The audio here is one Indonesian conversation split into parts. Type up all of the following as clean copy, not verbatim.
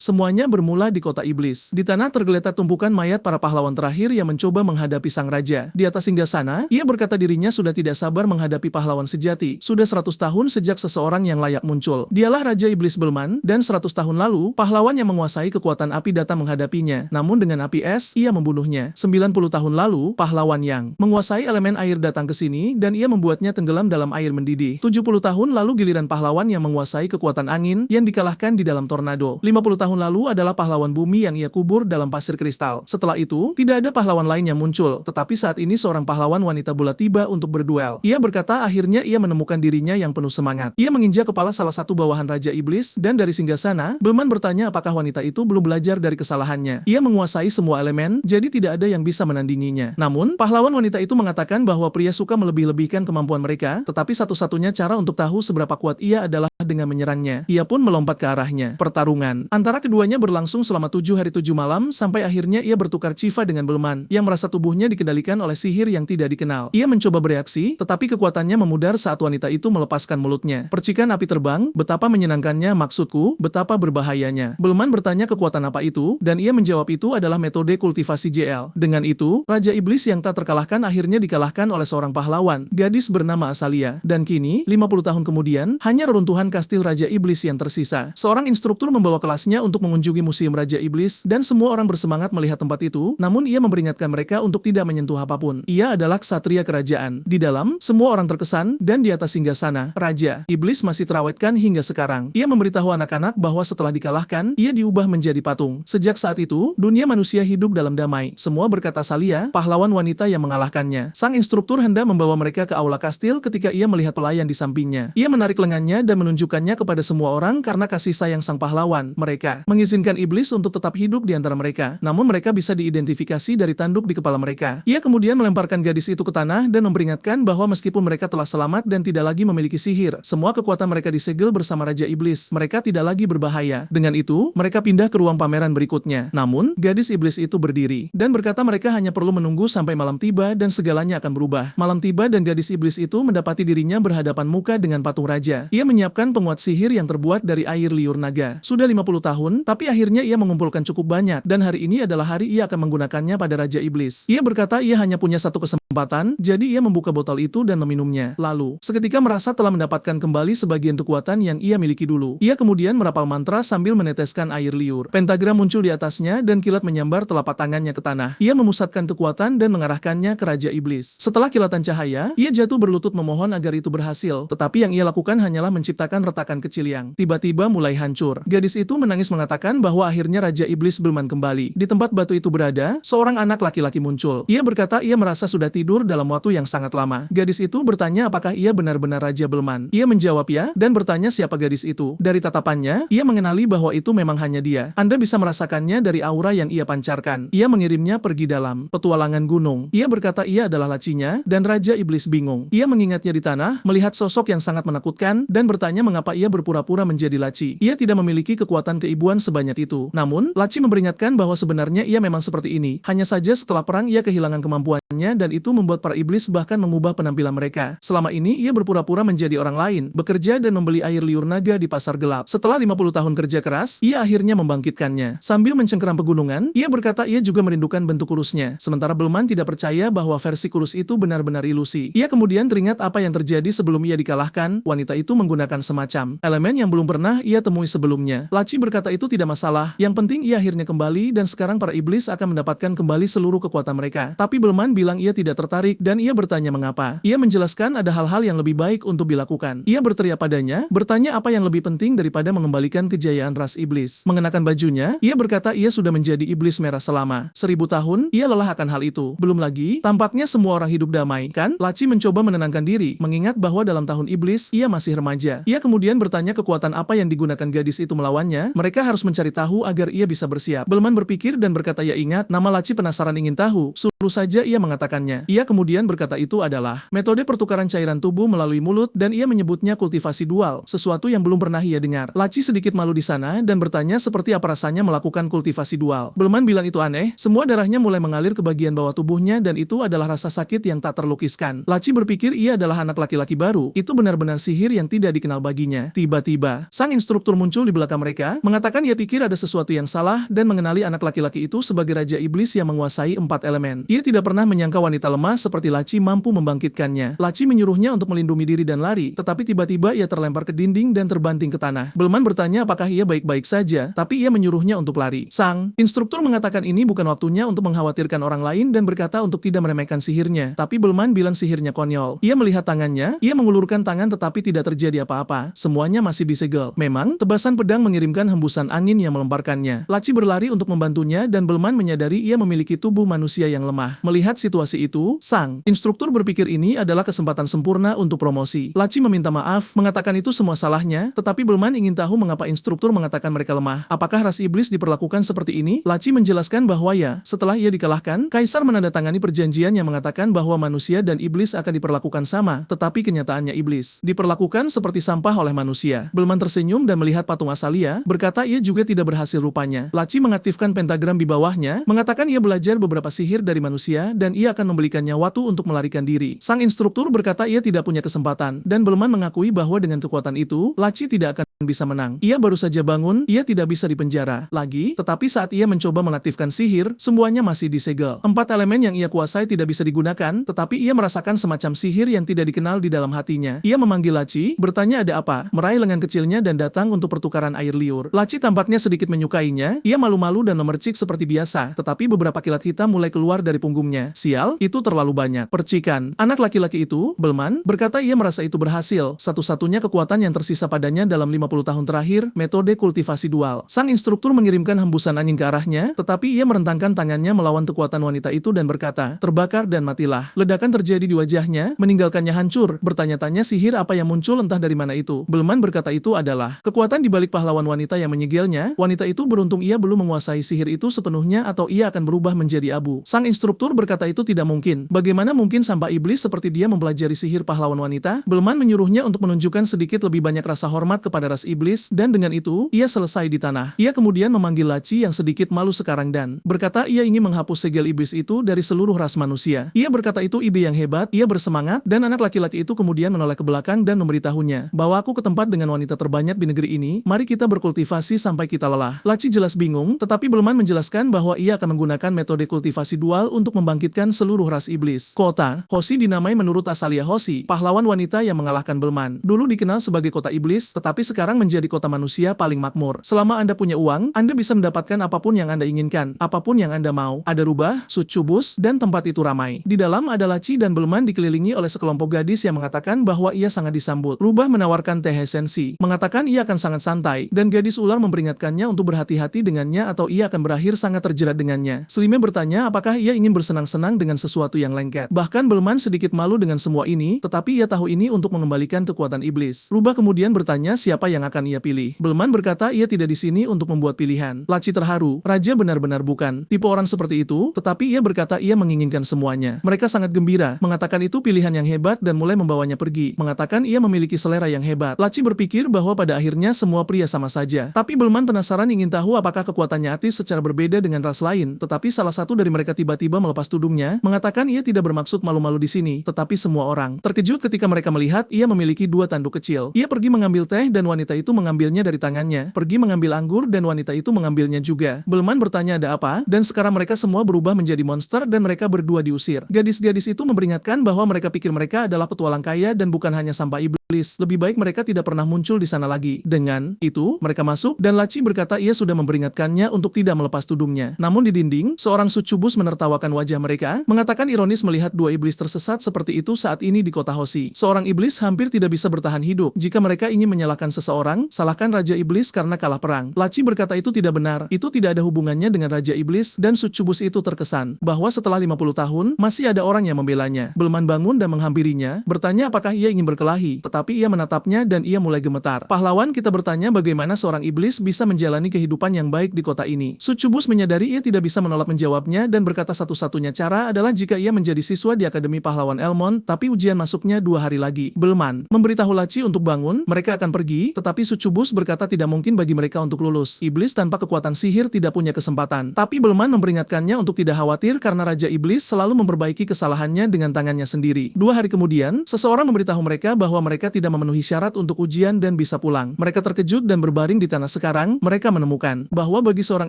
Semuanya bermula di kota iblis. Di tanah tergeletak tumpukan mayat para pahlawan terakhir yang mencoba menghadapi sang raja. Di atas singgasana, ia berkata dirinya sudah tidak sabar menghadapi pahlawan sejati. Sudah 100 tahun sejak seseorang yang layak muncul. Dialah Raja Iblis Belman, dan 100 tahun lalu, pahlawan yang menguasai kekuatan api datang menghadapinya. Namun dengan api es, ia membunuhnya. 90 tahun lalu, pahlawan yang menguasai elemen air datang ke sini, dan ia membuatnya tenggelam dalam air mendidih. 70 tahun lalu giliran pahlawan yang menguasai kekuatan angin, yang dikalahkan di dalam tornado. 50 tahun lalu adalah pahlawan bumi yang ia kubur dalam pasir kristal. Setelah itu, tidak ada pahlawan lain yang muncul, tetapi saat ini seorang pahlawan wanita bola tiba untuk berduel. Ia berkata akhirnya ia menemukan dirinya yang penuh semangat. Ia menginjak kepala salah satu bawahan Raja Iblis, dan dari singgasana, Belman bertanya apakah wanita itu belum belajar dari kesalahannya. Ia menguasai semua elemen, jadi tidak ada yang bisa menandinginya. Namun, pahlawan wanita itu mengatakan bahwa pria suka melebih-lebihkan kemampuan mereka, tetapi satu-satunya cara untuk tahu seberapa kuat ia adalah dengan menyerangnya. Ia pun melompat ke arahnya. Pertarungan antara keduanya berlangsung selama 7 hari 7 malam sampai akhirnya ia bertukar civa dengan Belman yang merasa tubuhnya dikendalikan oleh sihir yang tidak dikenal. Ia mencoba bereaksi, tetapi kekuatannya memudar saat wanita itu melepaskan mulutnya. Percikan api terbang, betapa menyenangkannya maksudku, betapa berbahayanya. Belman bertanya kekuatan apa itu, dan ia menjawab itu adalah metode kultivasi JL. Dengan itu, Raja Iblis yang tak terkalahkan akhirnya dikalahkan oleh seorang pahlawan, gadis bernama Asalia. Dan kini, 50 tahun kemudian, hanya reruntuhan kastil Raja Iblis yang tersisa. Seorang instruktur membawa kelasnya untuk mengunjungi museum Raja Iblis, dan semua orang bersemangat melihat tempat itu, namun ia memperingatkan mereka untuk tidak menyentuh apapun. Ia adalah ksatria kerajaan. Di dalam, semua orang terkesan, dan di atas singgasana, Raja Iblis masih terawetkan hingga sekarang. Ia memberitahu anak-anak bahwa setelah dikalahkan, ia diubah menjadi patung. Sejak saat itu, dunia manusia hidup dalam damai. Semua berkata Salia, pahlawan wanita yang mengalahkannya. Sang instruktur hendak membawa mereka ke aula kastil ketika ia melihat pelayan di sampingnya. Ia menarik lengannya dan menunjukkannya kepada semua orang karena kasih sayang sang pahlawan. Mereka mengizinkan iblis untuk tetap hidup di antara mereka, namun mereka bisa diidentifikasi dari tanduk di kepala mereka. Ia kemudian melemparkan gadis itu ke tanah dan memperingatkan bahwa meskipun mereka telah selamat dan tidak lagi memiliki sihir, semua kekuatan mereka disegel bersama Raja Iblis. Mereka tidak lagi berbahaya. Dengan itu, mereka pindah ke ruang pameran berikutnya. Namun, gadis iblis itu berdiri dan berkata mereka hanya perlu menunggu sampai malam tiba dan segalanya akan berubah. Malam tiba dan gadis iblis itu mendapati dirinya berhadapan muka dengan patung raja. Ia menyiapkan penguat sihir yang terbuat dari air liur naga. Sudah 50 tahun, tapi akhirnya ia mengumpulkan cukup banyak, dan hari ini adalah hari ia akan menggunakannya pada Raja Iblis. Ia berkata ia hanya punya satu kesempatan, jadi ia membuka botol itu dan meminumnya. Lalu, seketika merasa telah mendapatkan kembali sebagian kekuatan yang ia miliki dulu. Ia kemudian merapal mantra sambil meneteskan air liur. Pentagram muncul di atasnya dan kilat menyambar telapak tangannya ke tanah. Ia memusatkan kekuatan dan mengarahkannya ke Raja Iblis. Setelah kilatan cahaya, ia jatuh berlutut memohon agar itu berhasil, tetapi yang ia lakukan hanyalah menciptakan retakan kecil yang tiba-tiba mulai hancur. Gadis itu menangis mengatakan bahwa akhirnya Raja Iblis Belman kembali. Di tempat batu itu berada, seorang anak laki-laki muncul. Ia berkata ia merasa sudah tidur dalam waktu yang sangat lama. Gadis itu bertanya apakah ia benar-benar Raja Belman. Ia menjawab ya, dan bertanya siapa gadis itu. Dari tatapannya, ia mengenali bahwa itu memang hanya dia. Anda bisa merasakannya dari aura yang ia pancarkan. Ia mengirimnya pergi dalam petualangan gunung. Ia berkata ia adalah lacinya, dan Raja Iblis bingung. Ia mengingatnya di tanah, melihat sosok yang sangat menakutkan, dan bertanya mengapa ia berpura-pura menjadi laci. Ia tidak memiliki kekuatan keibuan sebanyak itu. Namun, Laci memperingatkan bahwa sebenarnya ia memang seperti ini. Hanya saja setelah perang ia kehilangan kemampuannya dan itu membuat para iblis bahkan mengubah penampilan mereka. Selama ini ia berpura-pura menjadi orang lain, bekerja dan membeli air liur naga di pasar gelap. Setelah 50 tahun kerja keras, ia akhirnya membangkitkannya. Sambil mencengkeram pegunungan, ia berkata ia juga merindukan bentuk kurusnya. Sementara Belman tidak percaya bahwa versi kurus itu benar-benar ilusi. Ia kemudian teringat apa yang terjadi sebelum ia dikalahkan. Wanita itu menggunakan semacam elemen yang belum pernah ia temui sebelumnya. Laci berkata itu tidak masalah. Yang penting ia akhirnya kembali dan sekarang para iblis akan mendapatkan kembali seluruh kekuatan mereka. Tapi Belman bilang ia tidak tertarik dan ia bertanya mengapa. Ia menjelaskan ada hal-hal yang lebih baik untuk dilakukan. Ia berteriak padanya, bertanya apa yang lebih penting daripada mengembalikan kejayaan ras iblis. Mengenakan bajunya, ia berkata ia sudah menjadi iblis merah selama 1000 tahun, ia lelah akan hal itu. Belum lagi, tampaknya semua orang hidup damai, kan? Laci mencoba menenangkan diri, mengingat bahwa dalam tahun iblis, ia masih remaja. Ia kemudian bertanya kekuatan apa yang digunakan gadis itu melawannya. Mereka harus mencari tahu agar ia bisa bersiap. Belman berpikir dan berkata ya ingat, nama Laci penasaran ingin tahu, suruh saja ia mengatakannya. Ia kemudian berkata itu adalah metode pertukaran cairan tubuh melalui mulut dan ia menyebutnya kultivasi dual, sesuatu yang belum pernah ia dengar. Laci sedikit malu di sana dan bertanya seperti apa rasanya melakukan kultivasi dual. Belman bilang itu aneh, semua darahnya mulai mengalir ke bagian bawah tubuhnya dan itu adalah rasa sakit yang tak terlukiskan. Laci berpikir ia adalah anak laki-laki baru, itu benar-benar sihir yang tidak dikenal baginya. Tiba-tiba, sang instruktur muncul di belakang mereka, mengatakan Mengatakan ia pikir ada sesuatu yang salah dan mengenali anak laki-laki itu sebagai Raja Iblis yang menguasai 4 elemen. Ia tidak pernah menyangka wanita lemah seperti Laci mampu membangkitkannya. Laci menyuruhnya untuk melindungi diri dan lari, tetapi tiba-tiba ia terlempar ke dinding dan terbanting ke tanah. Belman bertanya apakah ia baik-baik saja, tapi ia menyuruhnya untuk lari. Sang instruktur mengatakan ini bukan waktunya untuk mengkhawatirkan orang lain dan berkata untuk tidak meremehkan sihirnya. Tapi Belman bilang sihirnya konyol. Ia melihat tangannya, ia mengulurkan tangan tetapi tidak terjadi apa-apa. Semuanya masih disegel. Memang, tebasan pedang mengirimkan hembusan angin yang melemparkannya. Laci berlari untuk membantunya dan Belman menyadari ia memiliki tubuh manusia yang lemah. Melihat situasi itu, sang instruktur berpikir ini adalah kesempatan sempurna untuk promosi. Laci meminta maaf, mengatakan itu semua salahnya, tetapi Belman ingin tahu mengapa instruktur mengatakan mereka lemah. Apakah ras iblis diperlakukan seperti ini? Laci menjelaskan bahwa ya, setelah ia dikalahkan, Kaisar menandatangani perjanjian yang mengatakan bahwa manusia dan iblis akan diperlakukan sama, tetapi kenyataannya iblis diperlakukan seperti sampah oleh manusia. Belman tersenyum dan melihat patung Asalia, berkata ia juga tidak berhasil rupanya. Laci mengaktifkan pentagram di bawahnya, mengatakan ia belajar beberapa sihir dari manusia dan ia akan membelikannya waktu untuk melarikan diri. Sang instruktur berkata ia tidak punya kesempatan, dan Belman mengakui bahwa dengan kekuatan itu, Laci tidak akan bisa menang. Ia baru saja bangun, ia tidak bisa dipenjara lagi, tetapi saat ia mencoba mengaktifkan sihir, semuanya masih disegel. 4 elemen yang ia kuasai tidak bisa digunakan, tetapi ia merasakan semacam sihir yang tidak dikenal di dalam hatinya. Ia memanggil Laci, bertanya ada apa, meraih lengan kecilnya dan datang untuk pertukaran air liur. Laci tampaknya sedikit menyukainya, ia malu-malu dan memercik seperti biasa, tetapi beberapa kilat hitam mulai keluar dari punggungnya. Sial, itu terlalu banyak. Percikan. Anak laki-laki itu, Belman, berkata ia merasa itu berhasil. Satu-satunya kekuatan yang tersisa padanya dalam 50 tahun terakhir, metode kultivasi dual. Sang instruktur mengirimkan hembusan angin ke arahnya, tetapi ia merentangkan tangannya melawan kekuatan wanita itu dan berkata, terbakar dan matilah. Ledakan terjadi di wajahnya, meninggalkannya hancur. Bertanya-tanya sihir apa yang muncul entah dari mana itu. Belman berkata itu adalah kekuatan di balik pahlawan wanita yang menyegelnya. Wanita itu beruntung ia belum menguasai sihir itu sepenuhnya atau ia akan berubah menjadi abu. Sang instruktur berkata itu tidak mungkin. Bagaimana mungkin sampah iblis seperti dia mempelajari sihir pahlawan wanita? Belman menyuruhnya untuk menunjukkan sedikit lebih banyak rasa hormat kepada ras iblis dan dengan itu, ia selesai di tanah. Ia kemudian memanggil Laci yang sedikit malu sekarang dan berkata ia ingin menghapus segel iblis itu dari seluruh ras manusia. Ia berkata itu ide yang hebat, ia bersemangat dan anak laki-laki itu kemudian menoleh ke belakang dan memberitahunya, bawa aku ke tempat dengan wanita terbanyak di negeri ini, mari kita berkultivasi sampai kita lelah. Laci jelas bingung, tetapi Belman menjelaskan bahwa ia akan menggunakan metode kultivasi dual untuk membangkitkan seluruh ras iblis. Kota Hoshi dinamai menurut Asalia Hoshi, pahlawan wanita yang mengalahkan Belman. Dulu dikenal sebagai kota iblis, tetapi sekarang menjadi kota manusia paling makmur. Selama Anda punya uang, Anda bisa mendapatkan apapun yang Anda inginkan, apapun yang Anda mau. Ada rubah, succubus, dan tempat itu ramai. Di dalam ada Laci dan Belman dikelilingi oleh sekelompok gadis yang mengatakan bahwa ia sangat disambut. Rubah menawarkan teh esensi, mengatakan ia akan sangat santai, dan gadis ular memperingatkannya untuk berhati-hati dengannya atau ia akan berakhir sangat terjerat dengannya. Selime bertanya apakah ia ingin bersenang-senang dengan sesuatu yang lengket. Bahkan Belman sedikit malu dengan semua ini, tetapi ia tahu ini untuk mengembalikan kekuatan iblis. Rubah kemudian bertanya siapa yang akan ia pilih. Belman berkata ia tidak di sini untuk membuat pilihan. Laci terharu. Raja benar-benar bukan tipe orang seperti itu, tetapi ia berkata ia menginginkan semuanya. Mereka sangat gembira, mengatakan itu pilihan yang hebat dan mulai membawanya pergi. Mengatakan ia memiliki selera yang hebat. Laci berpikir bahwa pada akhirnya semua pria sama saja. Tapi Belman penasaran ingin tahu apakah kekuatannya aktif secara berbeda dengan ras lain. Tetapi salah satu dari mereka tiba-tiba melepas tudungnya, mengatakan ia tidak bermaksud malu-malu di sini, tetapi semua orang terkejut ketika mereka melihat ia memiliki 2 tanduk kecil. Ia pergi mengambil teh dan wanita itu mengambilnya dari tangannya, pergi mengambil anggur dan wanita itu mengambilnya juga. Belman bertanya ada apa, dan sekarang mereka semua berubah menjadi monster dan mereka berdua diusir. Gadis-gadis itu memperingatkan bahwa mereka pikir mereka adalah petualang kaya dan bukan hanya sampah iblis. Lebih baik mereka tidak pernah muncul di sana lagi. Dengan itu, mereka masuk dan Laci berkata ia sudah memperingatkannya untuk tidak melepas tudungnya. Namun di dinding, seorang succubus menertawakan wajah mereka, mengatakan ironis melihat 2 iblis tersesat seperti itu saat ini di kota Hoshi. Seorang iblis hampir tidak bisa bertahan hidup. Jika mereka ingin menyalahkan seseorang, salahkan Raja Iblis karena kalah perang. Laci berkata itu tidak benar, itu tidak ada hubungannya dengan Raja Iblis dan succubus itu terkesan bahwa setelah 50 tahun, masih ada orang yang membelanya. Belman bangun dan menghampirinya, bertanya apakah ia ingin berkelahi, tetapi ia menatapnya dan ia mulai gemetar. Pahlawan kita bertanya bagaimana seorang iblis bisa menjalani kehidupan yang baik di kota ini. Succubus menyadari ia tidak bisa menolak menjawabnya dan berkata satu-satunya cara adalah jika ia menjadi siswa di Akademi Pahlawan Elmon, tapi ujian masuknya 2 hari lagi. Belman memberitahu Laci untuk bangun, mereka akan pergi, tetapi Succubus berkata tidak mungkin bagi mereka untuk lulus. Iblis tanpa kekuatan sihir tidak punya kesempatan. Tapi Belman memperingatkannya untuk tidak khawatir karena Raja Iblis selalu memperbaiki kesalahannya dengan tangannya sendiri. 2 hari kemudian, seseorang memberitahu mereka bahwa mereka tidak memenuhi syarat untuk ujian dan bisa pulang. Mereka terkejut dan berbaring di tanah. Sekarang, mereka menemukan bahwa bagi seorang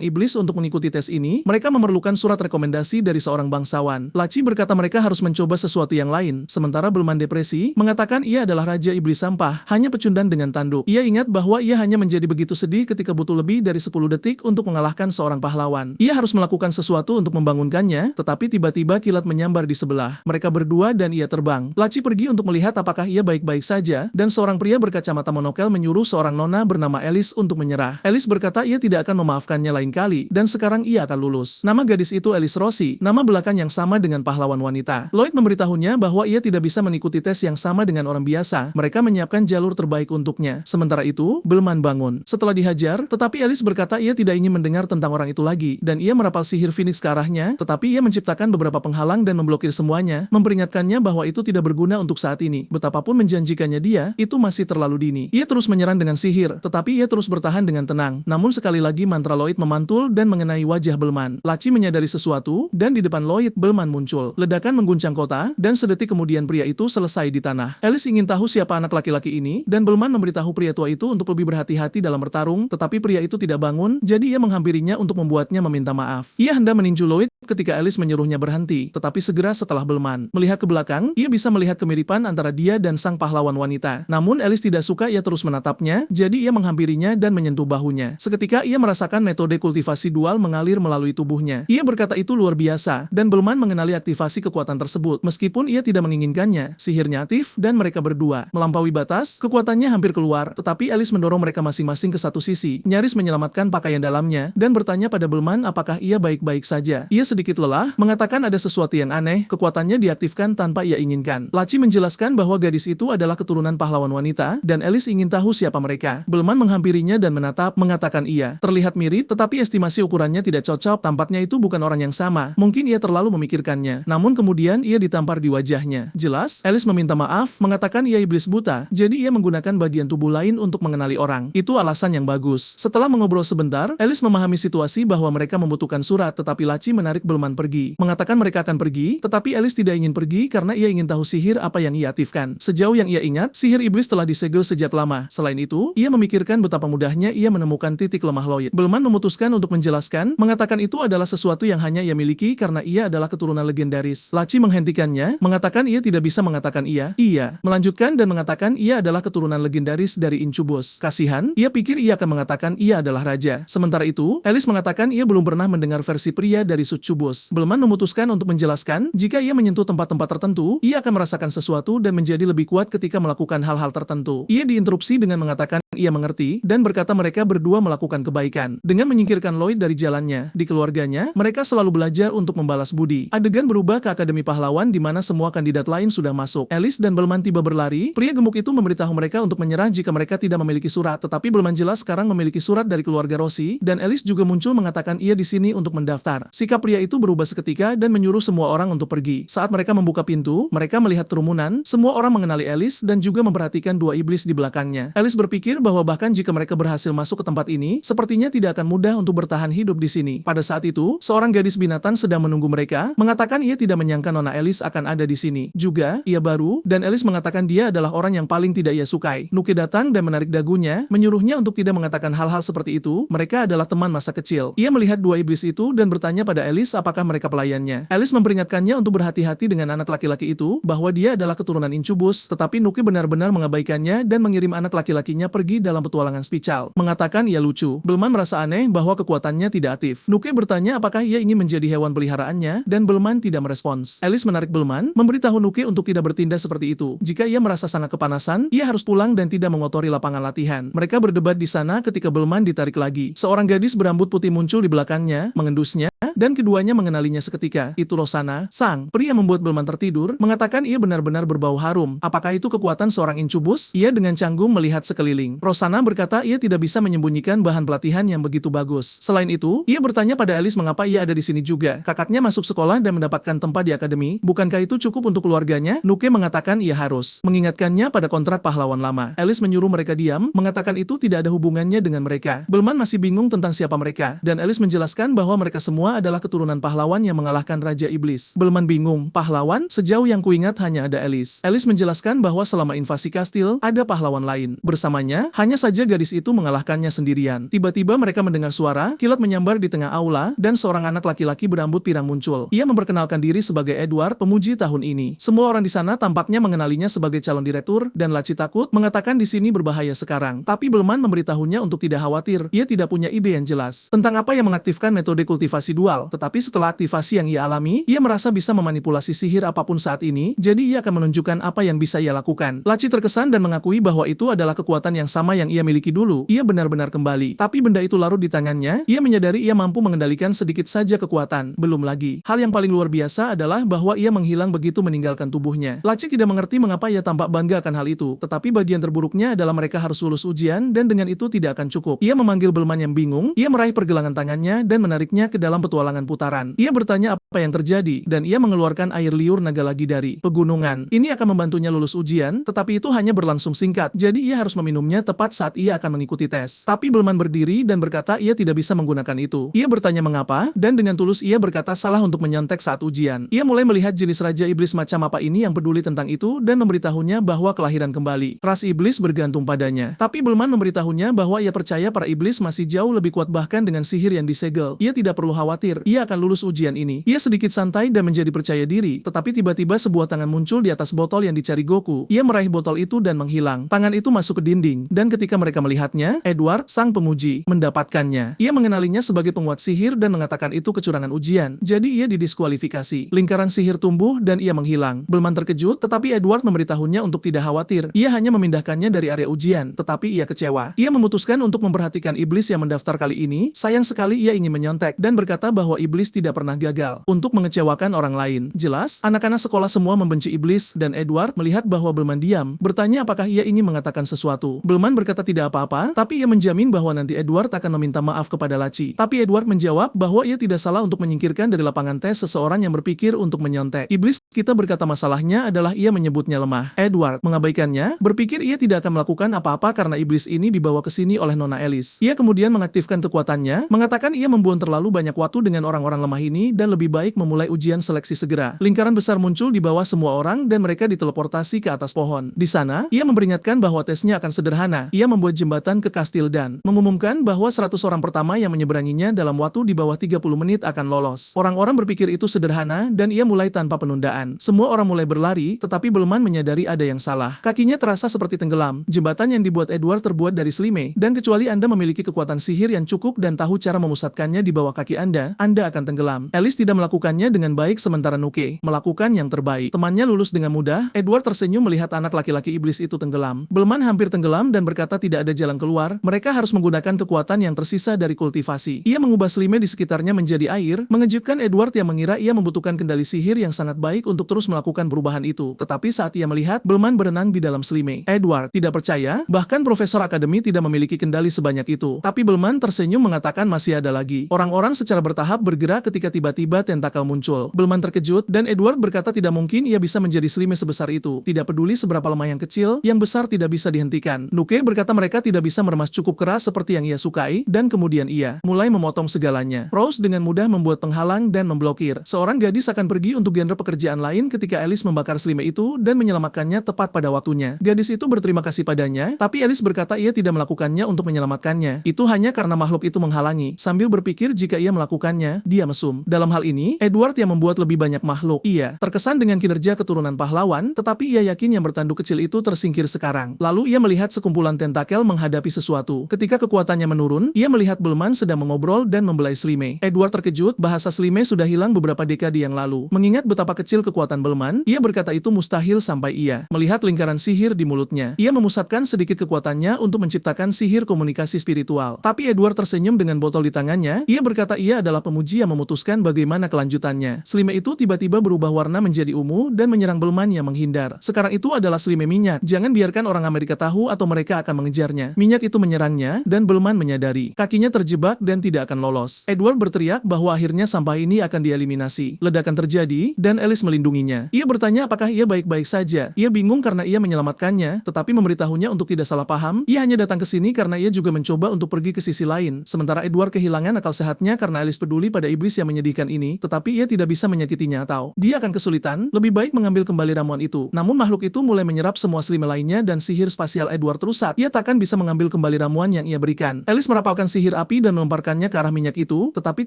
iblis untuk mengikuti tes ini, mereka memerlukan surat rekomendasi dari seorang bangsawan. Laci berkata mereka harus mencoba sesuatu yang lain, sementara Belman depresi, mengatakan ia adalah Raja Iblis sampah, hanya pecundan dengan tanduk. Ia ingat bahwa ia hanya menjadi begitu sedih ketika butuh lebih dari 10 detik untuk mengalahkan seorang pahlawan. Ia harus melakukan sesuatu untuk membangunkannya, tetapi tiba-tiba kilat menyambar di sebelah. Mereka berdua dan ia terbang. Laci pergi untuk melihat apakah ia baik-baik saja, dan seorang pria berkacamata monokel menyuruh seorang nona bernama Alice untuk menyerah. Alice berkata ia tidak akan memaafkannya lain kali, dan sekarang ia akan lulus. Nama gadis itu Alice Rossi, nama belakang yang sama dengan pahlawan wanita. Lloyd memberitahunya bahwa ia tidak bisa mengikuti tes yang sama dengan orang biasa. Mereka menyiapkan jalur terbaik untuknya. Sementara itu, Belman bangun. Setelah dihajar, tetapi Alice berkata ia tidak ingin mendengar tentang orang itu lagi, dan ia merapal sihir Phoenix ke arahnya, tetapi ia menciptakan beberapa penghalang dan memblokir semuanya, memperingatkannya bahwa itu tidak berguna untuk saat ini. Betapapun menjanjikannya dia, itu masih terlalu dini. Ia terus menyerang dengan sihir, tetapi ia terus bertahan dengan tenang. Namun sekali lagi mantra Lloyd memantul dan mengenai wajah Belman. Laci menyadari sesuatu, dan di depan Lloyd, Belman muncul. Ledakan mengguncang kota, dan sedetik kemudian pria itu selesai di tanah. Alice ingin tahu siapa anak laki-laki ini, dan Belman memberitahu pria tua itu untuk lebih berhati-hati dalam bertarung, tetapi pria itu tidak bangun, jadi ia menghampirinya untuk membuatnya meminta maaf. Ia hendak meninju Lloyd ketika Alice menyuruhnya berhenti, tetapi segera setelah Belman melihat ke belakang, ia bisa melihat kemiripan antara dia dan sang pahlawan wanita. Namun Alice tidak suka ia terus menatapnya, jadi ia menghampirinya dan menyentuh bahunya. Seketika ia merasakan metode kultivasi dual mengalir melalui tubuhnya. Ia berkata itu luar biasa, dan Belman mengenali aktivasi kekuatan tersebut. Meskipun ia tidak menginginkannya, sihirnya aktif, dan mereka berdua melampaui batas, kekuatannya hampir keluar, tetapi Alice mendorong mereka masing-masing ke satu sisi, nyaris menyelamatkan pakaian dalamnya, dan bertanya pada Belman apakah ia baik-baik saja. Ia sedikit lelah, mengatakan ada sesuatu yang aneh, kekuatannya diaktifkan tanpa ia inginkan. Laci menjelaskan bahwa gadis itu adalah keturunan pahlawan wanita, dan Alice ingin tahu siapa mereka. Belman menghampirinya dan menatap, mengatakan ia terlihat mirip, tetapi estimasi ukurannya tidak cocok, tampaknya itu bukan orang yang sama. Mungkin ia terlalu memikirkannya. Namun kemudian ia ditampar di wajahnya. Jelas, Alice meminta maaf, mengatakan ia iblis buta, jadi ia menggunakan bagian tubuh lain untuk mengenali orang. Itu alasan yang bagus. Setelah mengobrol sebentar, Alice memahami situasi bahwa mereka membutuhkan surat, tetapi Laci menarik Belman pergi. Mengatakan mereka akan pergi, tetapi Alice tidak ingin pergi karena ia ingin tahu sihir apa yang ia aktifkan. Sejauh yang ia ingat, sihir iblis telah disegel sejak lama. Selain itu, ia memikirkan betapa mudahnya ia menemukan titik lemah Lloyd. Belman memutuskan untuk menjelaskan, mengatakan itu adalah sesuatu yang hanya ia miliki karena ia adalah keturunan legendaris. Laci menghentikannya, mengatakan ia tidak bisa mengatakan iya. Ia melanjutkan dan mengatakan ia adalah keturunan legendaris dari Incubus. Kasihan, ia pikir ia akan mengatakan ia adalah raja. Sementara itu, Alice mengatakan ia belum pernah mendengar versi pria dari Succubus. Belman memutuskan untuk menjelaskan, jika ia menyentuh tempat-tempat tertentu, ia akan merasakan sesuatu dan menjadi lebih kuat ketika melakukan hal-hal tertentu. Ia diinterupsi dengan mengatakan ia mengerti, dan berkata mereka berdua melakukan kebaikan. Dengan menyingkirkan Lloyd dari jalannya, di keluarganya, mereka selalu belajar untuk membalas budi. Adegan berubah ke Akademi Pahlawan di mana semua kandidat lain sudah masuk. Alice dan Belman tiba berlari, pria gemuk itu memberitahu mereka untuk menyerah jika mereka tidak memiliki surat, tetapi Belman jelas sekarang memiliki surat dari keluarga Rossi, dan Alice juga muncul mengatakan ia di sini untuk mendaftar. Sikap pria itu berubah seketika dan menyuruh semua orang untuk pergi. Saat mereka membuka pintu, mereka melihat kerumunan, semua orang mengenali Alice dan juga memperhatikan dua iblis di belakangnya. Alice berpikir bahwa bahkan jika mereka berhasil masuk ke tempat ini, sepertinya tidak akan mudah untuk bertahan hidup di sini. Pada saat itu, seorang gadis binatang sedang menunggu mereka, mengatakan ia tidak menyangka Nona Alice akan ada di sini. Juga, ia baru, dan Alice mengatakan dia adalah orang yang paling tidak ia sukai. Nuke datang dan menarik dagunya, menyuruhnya untuk tidak mengatakan hal-hal seperti itu. Mereka adalah teman masa kecil. Ia melihat dua iblis itu dan bertanya pada Alice apakah mereka pelayannya. Alice memperingatkannya untuk berhati-hati dengan anak laki-laki itu, bahwa dia adalah keturunan Incubus, tetapi Nuke benar-benar mengabaikannya dan mengirim anak laki-lakinya pergi dalam petualangan spical. Mengatakan ia lucu. Belman merasa aneh bahwa kekuatannya tidak aktif. Nuke bertanya apakah ia ingin menjadi hewan peliharaannya, dan Belman tidak merespons. Alice menarik Belman, memberitahu Nuke untuk tidak bertindak seperti itu. Jika ia merasa sangat kepanasan, ia harus pulang dan tidak mengotori lapangan latihan. Mereka berdebat di sana ketika Belman ditarik lagi. Seorang gadis berambut putih muncul di belakangnya, mengendusnya, dan keduanya mengenalinya seketika. Itu Rosanna, sang pria membuat Belman tertidur, mengatakan ia benar-benar berbau harum. Apakah itu kekuatan seorang incubus? Ia dengan canggung melihat sekeliling. Rosanna berkata ia tidak bisa menyembunyikan bahan pelatihan yang begitu bagus. Selain itu, ia bertanya pada Alice mengapa ia ada di sini juga. Kakaknya masuk sekolah dan mendapatkan tempat di akademi. Bukankah itu cukup untuk keluarganya? Nuke mengatakan ia harus mengingatkannya pada kontrak pahlawan lama. Alice menyuruh mereka diam, mengatakan itu tidak ada hubungannya dengan mereka. Belman masih bingung tentang siapa mereka, dan Alice menjelaskan bahwa mereka semua adalah keturunan pahlawan yang mengalahkan Raja Iblis. Belman bingung, pahlawan? Sejauh yang kuingat hanya ada Alice. Alice menjelaskan bahwa selama invasi kastil, ada pahlawan lain. Bersamanya, hanya saja gadis itu mengalahkannya sendirian. Tiba-tiba mereka mendengar suara, kilat menyambar di tengah aula, dan seorang anak laki-laki berambut pirang muncul. Ia memperkenalkan diri sebagai Edward, pemuji tahun ini. Semua orang di sana tampaknya mengenalinya sebagai calon direktur, dan Laci takut mengatakan di sini berbahaya sekarang. Tapi Belman memberitahunya untuk tidak khawatir, ia tidak punya ide yang jelas tentang apa yang mengaktifkan metode kultivasi dual. Tetapi setelah aktivasi yang ia alami, ia merasa bisa memanipulasi sihir apapun saat ini, jadi ia akan menunjukkan apa yang bisa ia lakukan. Laci terkesan dan mengakui bahwa itu adalah kekuatan yang sama yang ia miliki dulu. Ia benar-benar kembali. Tapi benda itu larut di tangannya, ia menyadari ia mampu mengendalikan sedikit saja kekuatan. Belum lagi, hal yang paling luar biasa adalah bahwa ia menghilang begitu meninggalkan tubuhnya. Laci tidak mengerti mengapa ia tampak bangga akan hal itu, tetapi bagian terburuknya adalah mereka harus lulus ujian dan dengan itu tidak akan cukup. Ia memanggil Belman yang bingung, ia meraih pergelangan tangannya dan menariknya ke dalam petualangan putaran. Ia bertanya apa yang terjadi, dan ia mengeluarkan air liur naga lagi dari pegunungan. Ini akan membantunya lulus ujian, tetapi itu hanya berlangsung singkat, jadi ia harus meminumnya tepat saat ia akan mengikuti tes. Tapi Belman berdiri dan berkata ia tidak bisa menggunakan itu. Ia bertanya mengapa, dan dengan tulus ia berkata salah untuk menyontek saat ujian. Ia mulai melihat jenis Raja Iblis macam apa ini yang peduli tentang itu dan memberitahunya bahwa kelahiran kembali. Ras iblis bergantung padanya. Tapi Belman memberitahunya bahwa ia percaya para iblis masih jauh lebih kuat bahkan dengan sihir yang disegel. Ia tidak perlu khawatir, ia akan lulus ujian ini. Ia sedikit santai dan menjadi percaya diri, tetapi tiba-tiba sebuah tangan muncul di atas botol yang dicari Goku. Ia meraih botol itu dan menghilang. Tangan itu masuk ke dinding, dan ketika mereka melihatnya, Edward, sang pemuji, mendapatkannya. Ia mengenalinya sebagai penguat sihir dan mengatakan itu kecurangan ujian. Jadi ia didiskualifikasi. Lingkaran sihir tumbuh dan ia menghilang. Belman terkejut, tetapi Edward memberitahunya untuk tidak khawatir. Ia hanya memindahkannya dari area ujian, tetapi ia kecewa. Ia memutuskan untuk memperhatikan iblis yang mendaftar kali ini. Sayang sekali ia ingin menyontek dan berkata bahwa iblis tidak pernah gagal untuk mengecewakan orang lain. Jelas, anak-anak sekolah semua membenci iblis dan Edward melihat bahwa Belman diam, bertanya apakah ia ingin mengatakan sesuatu. Belman berkata tidak apa-apa, tapi ia menjamin bahwa nanti Edward akan meminta maaf kepada Laci. Tapi Edward menjawab bahwa ia tidak salah untuk menyingkirkan dari lapangan tes seseorang yang berpikir untuk menyontek. Iblis kita berkata masalahnya adalah ia menyebutnya lemah. Edward mengabaikannya, berpikir ia tidak akan melakukan apa-apa karena iblis ini dibawa ke sini oleh Nona Alice. Ia kemudian mengaktifkan kekuatannya, mengatakan ia membuang terlalu banyak waktu dengan orang-orang lemah ini dan lebih baik memulai ujian seleksi segera. Lingkaran besar muncul di bawah semua orang dan mereka diteleportasi ke atas pohon. Di sana, ia memperingatkan bahwa tesnya akan sederhana. Ia membuat jembatan ke kastil dan mengumumkan bahwa 100 orang pertama yang menyeberanginya dalam waktu di bawah 30 menit akan lolos. Orang-orang berpikir itu sederhana dan ia mulai tanpa penundaan. Semua orang mulai berlari, tetapi Belman menyadari ada yang salah. Kakinya terasa seperti tenggelam. Jembatan yang dibuat Edward terbuat dari slime, dan kecuali Anda memiliki kekuatan sihir yang cukup dan tahu cara memusatkannya di bawah kaki Anda akan tenggelam. Alice tidak melakukannya dengan baik sementara Nuke melakukan yang terbaik. Temannya lulus dengan mudah. Edward tersenyum melihat anak laki-laki iblis itu tenggelam. Belman hampir tenggelam dan berkata tidak ada jalan keluar. Mereka harus menggunakan kekuatan yang tersisa dari kultivasi. Ia mengubah slime di sekitarnya menjadi air, mengejutkan Edward yang mengira ia membutuhkan kendali sihir yang sangat baik untuk terus melakukan perubahan itu. Tetapi saat ia melihat Belman berenang di dalam slime, Edward tidak percaya, bahkan profesor akademi tidak memiliki kendali sebanyak itu. Tapi Belman tersenyum mengatakan masih ada lagi. Orang-orang secara bertahap bergerak ketika tiba-tiba tentakel muncul. Belman terkejut dan Edward berkata tidak mungkin ia bisa menjadi slime sebesar itu. Tidak peduli seberapa lemah yang kecil, yang besar tidak bisa dihentikan. Nuke berkata mereka tidak bisa meremas cukup keras seperti yang ia sukai, dan kemudian ia mulai memotong segalanya. Rose dengan mudah membuat penghalang dan memblokir. Seorang gadis akan pergi untuk genre pekerjaan lain ketika Alice membakar slime itu dan menyelamatkannya tepat pada waktunya. Gadis itu berterima kasih padanya, tapi Alice berkata ia tidak melakukannya untuk menyelamatkannya. Itu hanya karena makhluk itu menghalangi. Sambil berpikir jika ia melakukannya, dia mesum. Dalam hal ini, Edward yang membuat lebih banyak makhluk. Ia terkesan dengan kinerja keturunan pahlawan, tetapi ia yakin yang bertanduk kecil itu tersingkir sekarang. Lalu ia melihat sekumpulan tentakel menghadapi sesuatu. Ketika kekuatannya menurun, ia melihat Belman sedang mengobrol dan membelai slime. Edward terkejut, bahasa slime sudah hilang beberapa dekade yang lalu. Mengingat betapa kecil kekuatan Belman, ia berkata itu mustahil sampai ia melihat lingkaran sihir di mulutnya. Ia memusatkan sedikit kekuatannya untuk menciptakan sihir komunikasi spiritual. Tapi Edward tersenyum dengan botol di tangannya. Ia berkata ia adalah pemuji yang memutuskan bagaimana kelanjutannya. Slime itu tiba-tiba berubah warna menjadi ungu dan menyerang Belman yang menghindar. Sekarang itu adalah slime minyak. Jangan biarkan orang Amerika tahu atau mereka akan mengejarnya. Minyak itu menyerangnya dan Belman menyadari kakinya terjebak dan tidak akan lolos. Edward berteriak bahwa akhirnya sampah ini akan dieliminasi. Ledakan terjadi dan Alice melindunginya. Ia bertanya apakah ia baik-baik saja. Ia bingung karena ia menyelamatkannya, tetapi memberitahunya untuk tidak salah paham. Ia hanya datang ke sini karena ia juga mencoba untuk pergi ke sisi lain. Sementara Edward kehilangan akal sehatnya karena Alice peduli pada iblis yang menyedihkan ini, tetapi ia tidak bisa menyakitinya atau dia akan kesulitan. Lebih baik mengambil kembali ramuan itu. Namun makhluk itu mulai menyerap semua slime lainnya dan sihir spasial Edward rusak. Ia takkan bisa mengambil kembali ramuan yang ia berikan. Alice merapalkan sihir api dan melemparkannya ke arah minyak itu, tetapi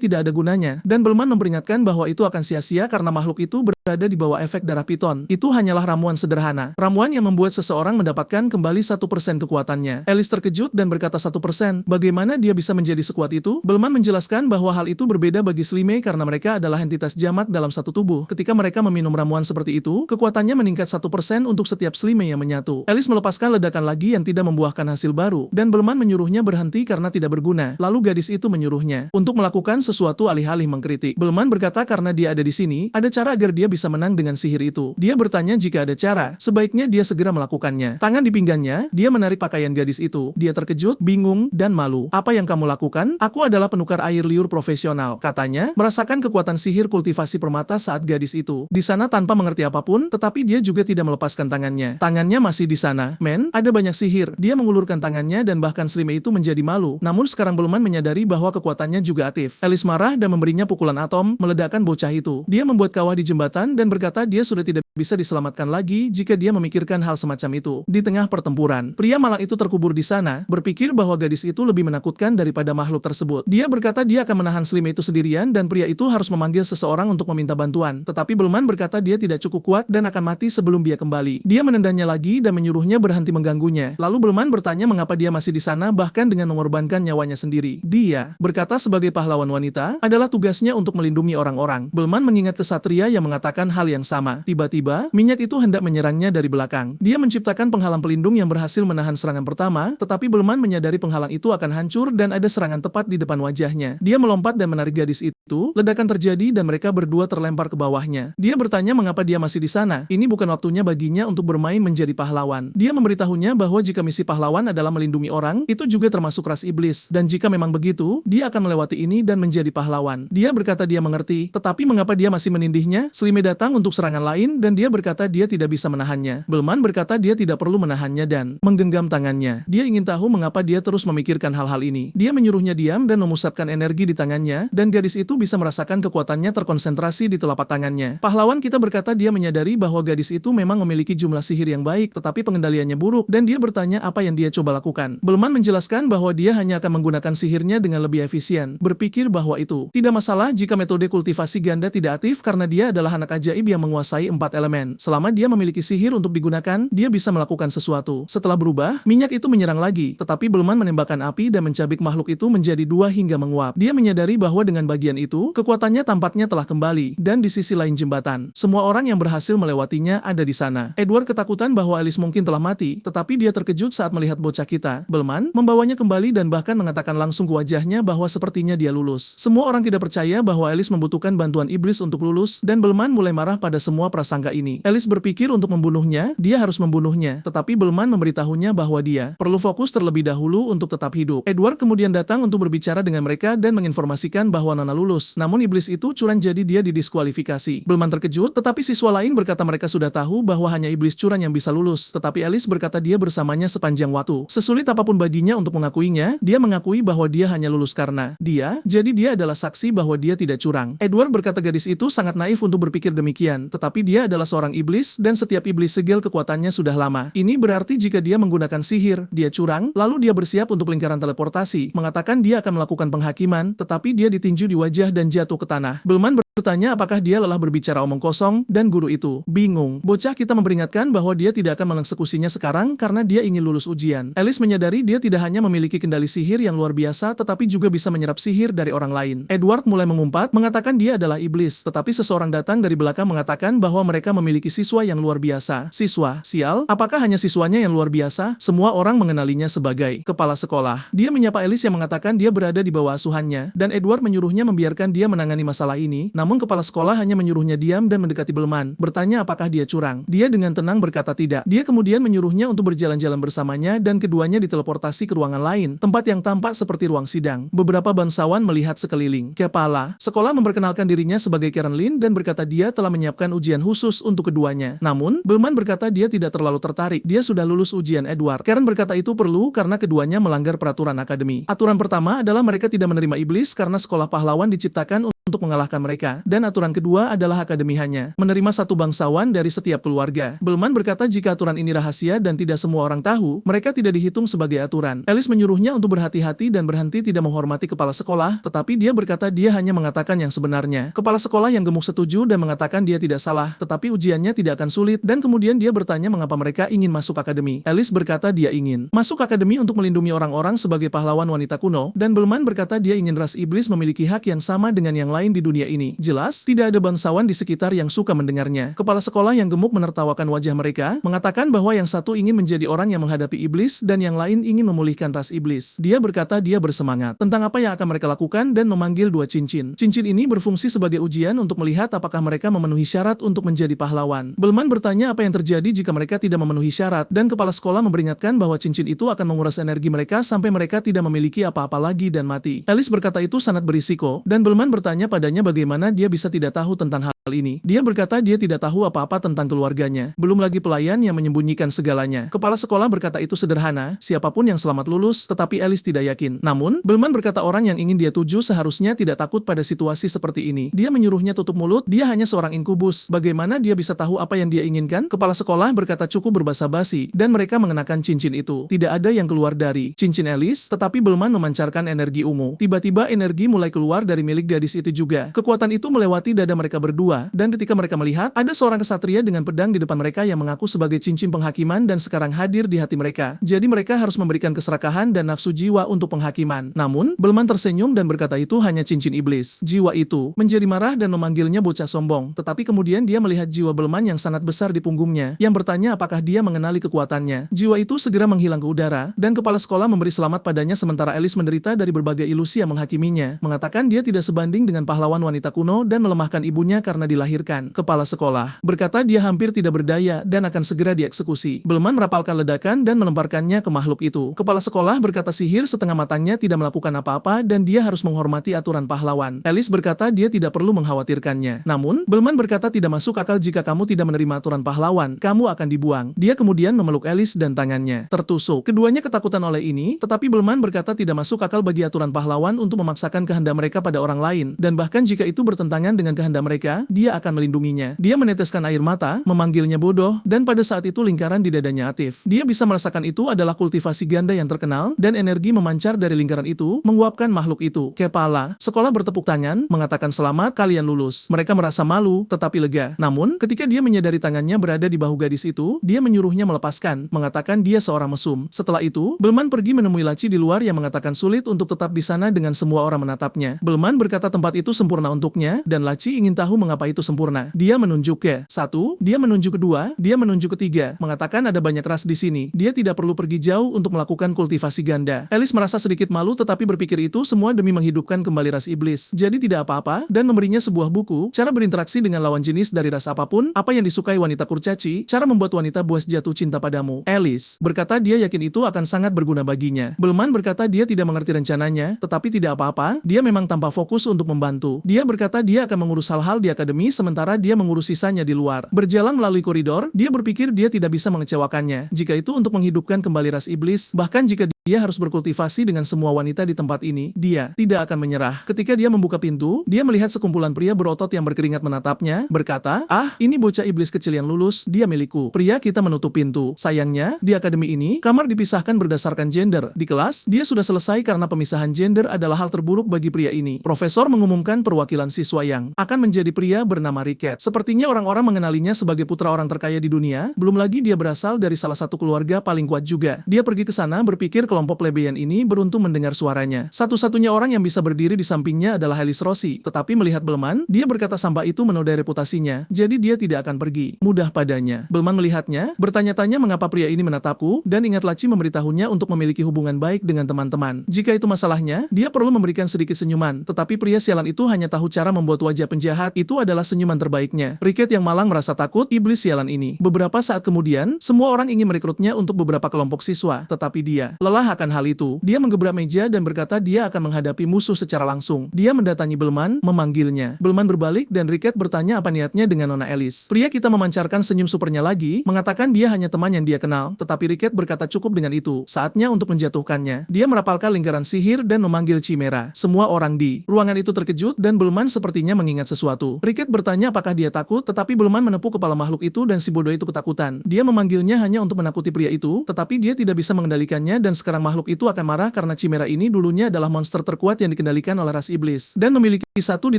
tidak ada gunanya. Dan Belman memperingatkan bahwa itu akan sia-sia karena makhluk itu berada di bawah efek darah piton. Itu hanyalah ramuan sederhana. Ramuan yang membuat seseorang mendapatkan kembali 1% kekuatannya. Alice terkejut dan berkata 1%. Bagaimana dia bisa menjadi sekuat itu? Belman menjelaskan bahwa hal itu berbeda bagi slime karena mereka adalah entitas jamak dalam satu tubuh. Ketika mereka meminum ramuan seperti itu, kekuatannya meningkat 1% untuk setiap slime yang menyatu. Alice melepaskan ledakan lagi yang tidak membuahkan hasil baru, dan Belman menyuruhnya berhenti karena tidak berguna. Lalu gadis itu menyuruhnya untuk melakukan sesuatu alih-alih mengkritik. Belman berkata karena dia ada di sini, ada cara agar dia bisa menang dengan sihir itu. Dia bertanya jika ada cara, sebaiknya dia segera melakukannya. Tangan di pinggangnya, dia menarik pakaian gadis itu. Dia terkejut, bingung, dan malu. Apa yang kamu lakukan? Aku adalah penukar air liur profesional, katanya, merasakan kekuatan sihir kultivasi permata saat gadis itu di sana tanpa mengerti apapun, tetapi dia juga tidak melepaskan tangannya. Tangannya masih di sana. Men, ada banyak sihir. Dia mengulurkan tangannya dan bahkan slime itu menjadi malu. Namun sekarang Belman menyadari bahwa kekuatannya juga aktif. Alice marah dan memberinya pukulan atom, meledakkan bocah itu. Dia membuat kawah di jembatan dan berkata dia sudah tidak bisa diselamatkan lagi jika dia memikirkan hal semacam itu. Di tengah pertempuran, pria malang itu terkubur di sana, berpikir bahwa gadis itu lebih menakutkan daripada makhluk tersebut. Dia berkata dia akan menahan slime itu sendirian dan pria itu harus memanggil seseorang untuk meminta bantuan. Tetapi Belman berkata dia tidak cukup kuat dan akan mati sebelum dia kembali. Dia menendangnya lagi dan menyuruhnya berhenti mengganggunya. Lalu Belman bertanya mengapa dia masih di sana bahkan dengan mengorbankan nyawanya sendiri. Dia berkata sebagai pahlawan wanita adalah tugasnya untuk melindungi orang-orang. Belman mengingat kesatria yang mengatakan hal yang sama. Tiba-tiba, minyak itu hendak menyerangnya dari belakang. Dia menciptakan penghalang pelindung yang berhasil menahan serangan pertama, tetapi Belman menyadari penghalang itu akan hancur dan ada serangan tepat di depan wajahnya. Dia melompat dan menarik gadis itu, ledakan terjadi dan mereka berdua terlempar ke bawahnya. Dia bertanya mengapa dia masih di sana. Ini bukan waktunya baginya untuk bermain menjadi pahlawan. Dia memberitahunya bahwa jika misi pahlawan adalah melindungi orang, itu juga termasuk ras iblis. Dan jika memang begitu, dia akan melewati ini dan menjadi pahlawan. Dia berkata dia mengerti, tetapi mengapa dia masih menindihnya? Slime datang untuk serangan lain dan dia berkata dia tidak bisa menahannya. Belman berkata dia tidak perlu menahannya dan menggenggam tangannya. Dia ingin tahu mengapa dia terus memikirkan hal-hal ini. Dia menyuruhnya diam dan memusatkan energi di tangannya, dan gadis itu bisa merasakan kekuatannya terkonsentrasi di telapak tangannya. Pahlawan kita berkata dia menyadari bahwa gadis itu memang memiliki jumlah sihir yang baik, tetapi pengendaliannya buruk, dan dia bertanya apa yang dia coba lakukan. Belman menjelaskan bahwa dia hanya akan menggunakan sihirnya dengan lebih efisien, berpikir bahwa itu tidak masalah jika metode kultivasi ganda tidak aktif karena dia adalah anak ajaib yang menguasai 4 elemen. Selama dia memiliki sihir untuk digunakan, dia bisa melakukan sesuatu. Setelah berubah, minyak itu menyerang lagi, tetapi Belman menembakkan api dan mencabik makhluk itu menjadi 2 hingga menguap. Dia menyadari bahwa dengan bagian itu, kekuatannya tampaknya telah kembali, dan di sisi lain jembatan, semua orang yang berhasil melewatinya ada di sana. Edward ketakutan bahwa Alice mungkin telah mati, tetapi dia terkejut saat melihat bocah kita. Belman membawanya kembali dan bahkan mengatakan langsung ke wajahnya bahwa sepertinya dia lulus. Semua orang tidak percaya bahwa Alice membutuhkan bantuan iblis untuk lulus, dan Belman mulai marah pada semua prasangka ini. Alice berpikir untuk membunuhnya, dia harus membunuhnya, tetapi Belman memberitahunya bahwa dia perlu fokus terlebih dahulu untuk tetap hidup. Edward kemudian datang untuk berbicara dengan mereka dan menginformasikan bahwa Nana lulus, namun iblis itu curang jadi dia didiskualifikasi. Belman terkejut, tetapi siswa lain berkata mereka sudah tahu bahwa hanya iblis curang yang bisa lulus, tetapi Alice berkata dia bersamanya sepanjang waktu. Sesulit apapun baginya untuk mengakuinya, dia mengakui bahwa dia hanya lulus karena dia, jadi dia adalah saksi bahwa dia tidak curang. Edward berkata gadis itu sangat naif untuk berpikir demikian, tetapi dia adalah seorang iblis dan setiap iblis segel kekuatannya sudah lama. Ini berarti jika dia menggunakan sihir, dia curang, lalu dia bersiap untuk lingkaran teleportasi, mengatakan dia akan melakukan penghakiman, tetapi dia ditinju di wajah dan jatuh ke tanah. Belman bertanya apakah dia lelah berbicara omong kosong, dan guru itu bingung. Bocah kita memperingatkan bahwa dia tidak akan mengeksekusinya sekarang karena dia ingin lulus ujian. Alice menyadari dia tidak hanya memiliki kendali sihir yang luar biasa tetapi juga bisa menyerap sihir dari orang lain. Edward mulai mengumpat, mengatakan dia adalah iblis, tetapi seseorang datang dari belakang mengatakan bahwa mereka memiliki siswa yang luar biasa. Siswa, sial, apakah hanya siswanya yang luar biasa? Semua orang mengenalinya sebagai kepala sekolah. Dia menyapa Alice yang mengatakan dia berada di bawah asuhannya, dan Edward menyuruhnya membiarkan dia menangani masalah ini. Namun kepala sekolah hanya menyuruhnya diam dan mendekati Belman, bertanya apakah dia curang. Dia dengan tenang berkata tidak. Dia kemudian menyuruhnya untuk berjalan-jalan bersamanya dan keduanya diteleportasi ke ruangan lain, tempat yang tampak seperti ruang sidang. Beberapa bangsawan melihat sekeliling. Kepala sekolah memperkenalkan dirinya sebagai Karen Lynn dan berkata dia telah menyiapkan ujian khusus untuk keduanya. Namun, Belman berkata dia tidak terlalu tertarik. Dia sudah lulus ujian Edward. Karen berkata itu perlu karena keduanya melanggar peraturan akademi. Aturan pertama adalah mereka tidak menerima iblis karena sekolah pahlawan diciptakan untuk mengalahkan mereka, dan aturan kedua adalah akademi hanya menerima satu bangsawan dari setiap keluarga. Belman berkata jika aturan ini rahasia dan tidak semua orang tahu, mereka tidak dihitung sebagai aturan. Alice menyuruhnya untuk berhati-hati dan berhenti tidak menghormati kepala sekolah, tetapi dia berkata dia hanya mengatakan yang sebenarnya. Kepala sekolah yang gemuk setuju dan mengatakan dia tidak salah, tetapi ujiannya tidak akan sulit, dan kemudian dia bertanya mengapa mereka ingin masuk akademi. Alice berkata dia ingin masuk akademi untuk melindungi orang-orang sebagai pahlawan wanita kuno, dan Belman berkata dia ingin ras iblis memiliki hak yang sama dengan yang lain di dunia ini. Jelas, tidak ada bangsawan di sekitar yang suka mendengarnya. Kepala sekolah yang gemuk menertawakan wajah mereka, mengatakan bahwa yang satu ingin menjadi orang yang menghadapi iblis dan yang lain ingin memulihkan ras iblis. Dia berkata dia bersemangat tentang apa yang akan mereka lakukan dan memanggil dua cincin. Cincin ini berfungsi sebagai ujian untuk melihat apakah mereka memenuhi syarat untuk menjadi pahlawan. Belman bertanya apa yang terjadi jika mereka tidak memenuhi syarat, dan kepala sekolah memperingatkan bahwa cincin itu akan menguras energi mereka sampai mereka tidak memiliki apa-apa lagi dan mati. Alice berkata itu sangat berisiko, dan Belman bertanya padanya bagaimana dia bisa tidak tahu tentang hal ini. Dia berkata dia tidak tahu apa-apa tentang keluarganya, belum lagi pelayan yang menyembunyikan segalanya. Kepala sekolah berkata itu sederhana, siapapun yang selamat lulus, tetapi Alice tidak yakin. Namun, Belman berkata orang yang ingin dia tuju seharusnya tidak takut pada situasi seperti ini. Dia menyuruhnya tutup mulut, dia hanya seorang inkubus. Bagaimana dia bisa tahu apa yang dia inginkan? Kepala sekolah berkata cukup berbasa-basi, dan mereka mengenakan cincin itu. Tidak ada yang keluar dari cincin Alice, tetapi Belman memancarkan energi ungu. Tiba-tiba energi mulai keluar dari milik gadis itu juga. Kekuatan itu melewati dada mereka berdua, dan ketika mereka melihat, ada seorang kesatria dengan pedang di depan mereka yang mengaku sebagai cincin penghakiman dan sekarang hadir di hati mereka. Jadi mereka harus memberikan keserakahan dan nafsu jiwa untuk penghakiman. Namun, Belman tersenyum dan berkata itu hanya cincin iblis. Jiwa itu menjadi marah dan memanggilnya bocah sombong, tetapi kemudian dia melihat jiwa Belman yang sangat besar di punggungnya, yang bertanya apakah dia mengenali kekuatannya. Jiwa itu segera menghilang ke udara, dan kepala sekolah memberi selamat padanya sementara Alice menderita dari berbagai ilusi yang menghakiminya, mengatakan dia tidak sebanding dengan pahlawan wanita kuno dan melemahkan ibunya karena dilahirkan. Kepala sekolah berkata dia hampir tidak berdaya dan akan segera dieksekusi. Belman merapalkan ledakan dan melemparkannya ke makhluk itu. Kepala sekolah berkata sihir setengah matangnya tidak melakukan apa-apa dan dia harus menghormati aturan pahlawan. Alice berkata dia tidak perlu mengkhawatirkannya. Namun, Belman berkata tidak masuk akal jika kamu tidak menerima aturan pahlawan, kamu akan dibuang. Dia kemudian memeluk Alice dan tangannya tertusuk. Keduanya ketakutan oleh ini, tetapi Belman berkata tidak masuk akal bagi aturan pahlawan untuk memaksakan kehendak mereka pada orang lain, dan bahkan jika itu bertentangan dengan kehendak mereka, dia akan melindunginya. Dia meneteskan air mata, memanggilnya bodoh, dan pada saat itu lingkaran di dadanya aktif. Dia bisa merasakan itu adalah kultivasi ganda yang terkenal, dan energi memancar dari lingkaran itu, menguapkan makhluk itu. Kepala sekolah bertepuk tangan, mengatakan selamat, kalian lulus. Mereka merasa malu, tetapi lega. Namun, ketika dia menyadari tangannya berada di bahu gadis itu, dia menyuruhnya melepaskan, mengatakan dia seorang mesum. Setelah itu, Belman pergi menemui Laci di luar yang mengatakan sulit untuk tetap di sana dengan semua orang menatapnya. Belman berkata tempat itu sempurna untuknya, dan Laci ingin tahu mengapa itu sempurna. Dia menunjuk ke satu, dia menunjuk kedua, dia menunjuk ketiga, mengatakan ada banyak ras di sini. Dia tidak perlu pergi jauh untuk melakukan kultivasi ganda. Alice merasa sedikit malu tetapi berpikir itu semua demi menghidupkan kembali ras iblis. Jadi tidak apa-apa, dan memberinya sebuah buku, cara berinteraksi dengan lawan jenis dari ras apapun, apa yang disukai wanita kurcaci, cara membuat wanita buas jatuh cinta padamu. Alice berkata dia yakin itu akan sangat berguna baginya. Belman berkata dia tidak mengerti rencananya, tetapi tidak apa-apa, dia memang tanpa fokus untuk membantu. Dia berkata dia akan mengurus hal-hal di akademi sementara dia mengurus sisanya di luar. Berjalan melalui koridor, dia berpikir dia tidak bisa mengecewakannya. Jika itu untuk menghidupkan kembali ras iblis, bahkan jika dia harus berkultivasi dengan semua wanita di tempat ini. Dia tidak akan menyerah. Ketika dia membuka pintu, dia melihat sekumpulan pria berotot yang berkeringat menatapnya, berkata, "Ah, ini bocah iblis kecil yang lulus, dia milikku." Pria kita menutup pintu. Sayangnya, di akademi ini, kamar dipisahkan berdasarkan gender. Di kelas, dia sudah selesai karena pemisahan gender adalah hal terburuk bagi pria ini. Profesor mengumumkan perwakilan siswa yang akan menjadi pria bernama Ricket. Sepertinya orang-orang mengenalinya sebagai putra orang terkaya di dunia, belum lagi dia berasal dari salah satu keluarga paling kuat juga. Dia pergi ke sana berpikir kelompok plebeian ini beruntung mendengar suaranya. Satu-satunya orang yang bisa berdiri di sampingnya adalah Alice Rossi, tetapi melihat Belman, dia berkata sampah itu menodai reputasinya, jadi dia tidak akan pergi. Mudah padanya. Belman melihatnya, bertanya-tanya mengapa pria ini menatapku, dan ingat Laci memberitahunya untuk memiliki hubungan baik dengan teman-teman. Jika itu masalahnya, dia perlu memberikan sedikit senyuman, tetapi pria sialan itu hanya tahu cara membuat wajah penjahat, itu adalah senyuman terbaiknya. Ricket yang malang merasa takut, iblis sialan ini. Beberapa saat kemudian, semua orang ingin merekrutnya untuk beberapa kelompok siswa, tetapi dia lelah akan hal itu. Dia menggebrak meja dan berkata dia akan menghadapi musuh secara langsung. Dia mendatangi Belman, memanggilnya. Belman berbalik dan Ricket bertanya apa niatnya dengan Nona Alice. Pria kita memancarkan senyum supernya lagi, mengatakan dia hanya teman yang dia kenal, tetapi Ricket berkata cukup dengan itu, saatnya untuk menjatuhkannya. Dia merapalkan lingkaran sihir dan memanggil Chimera. Semua orang di ruangan itu terkejut dan Belman sepertinya mengingat sesuatu. Ricket bertanya apakah dia takut, tetapi Belman menepuk kepala makhluk itu dan si bodoh itu ketakutan. Dia memanggilnya hanya untuk menakuti pria itu, tetapi dia tidak bisa mengendalikannya dan sekarang makhluk itu akan marah karena Chimera ini dulunya adalah monster terkuat yang dikendalikan oleh ras iblis. Dan memiliki satu di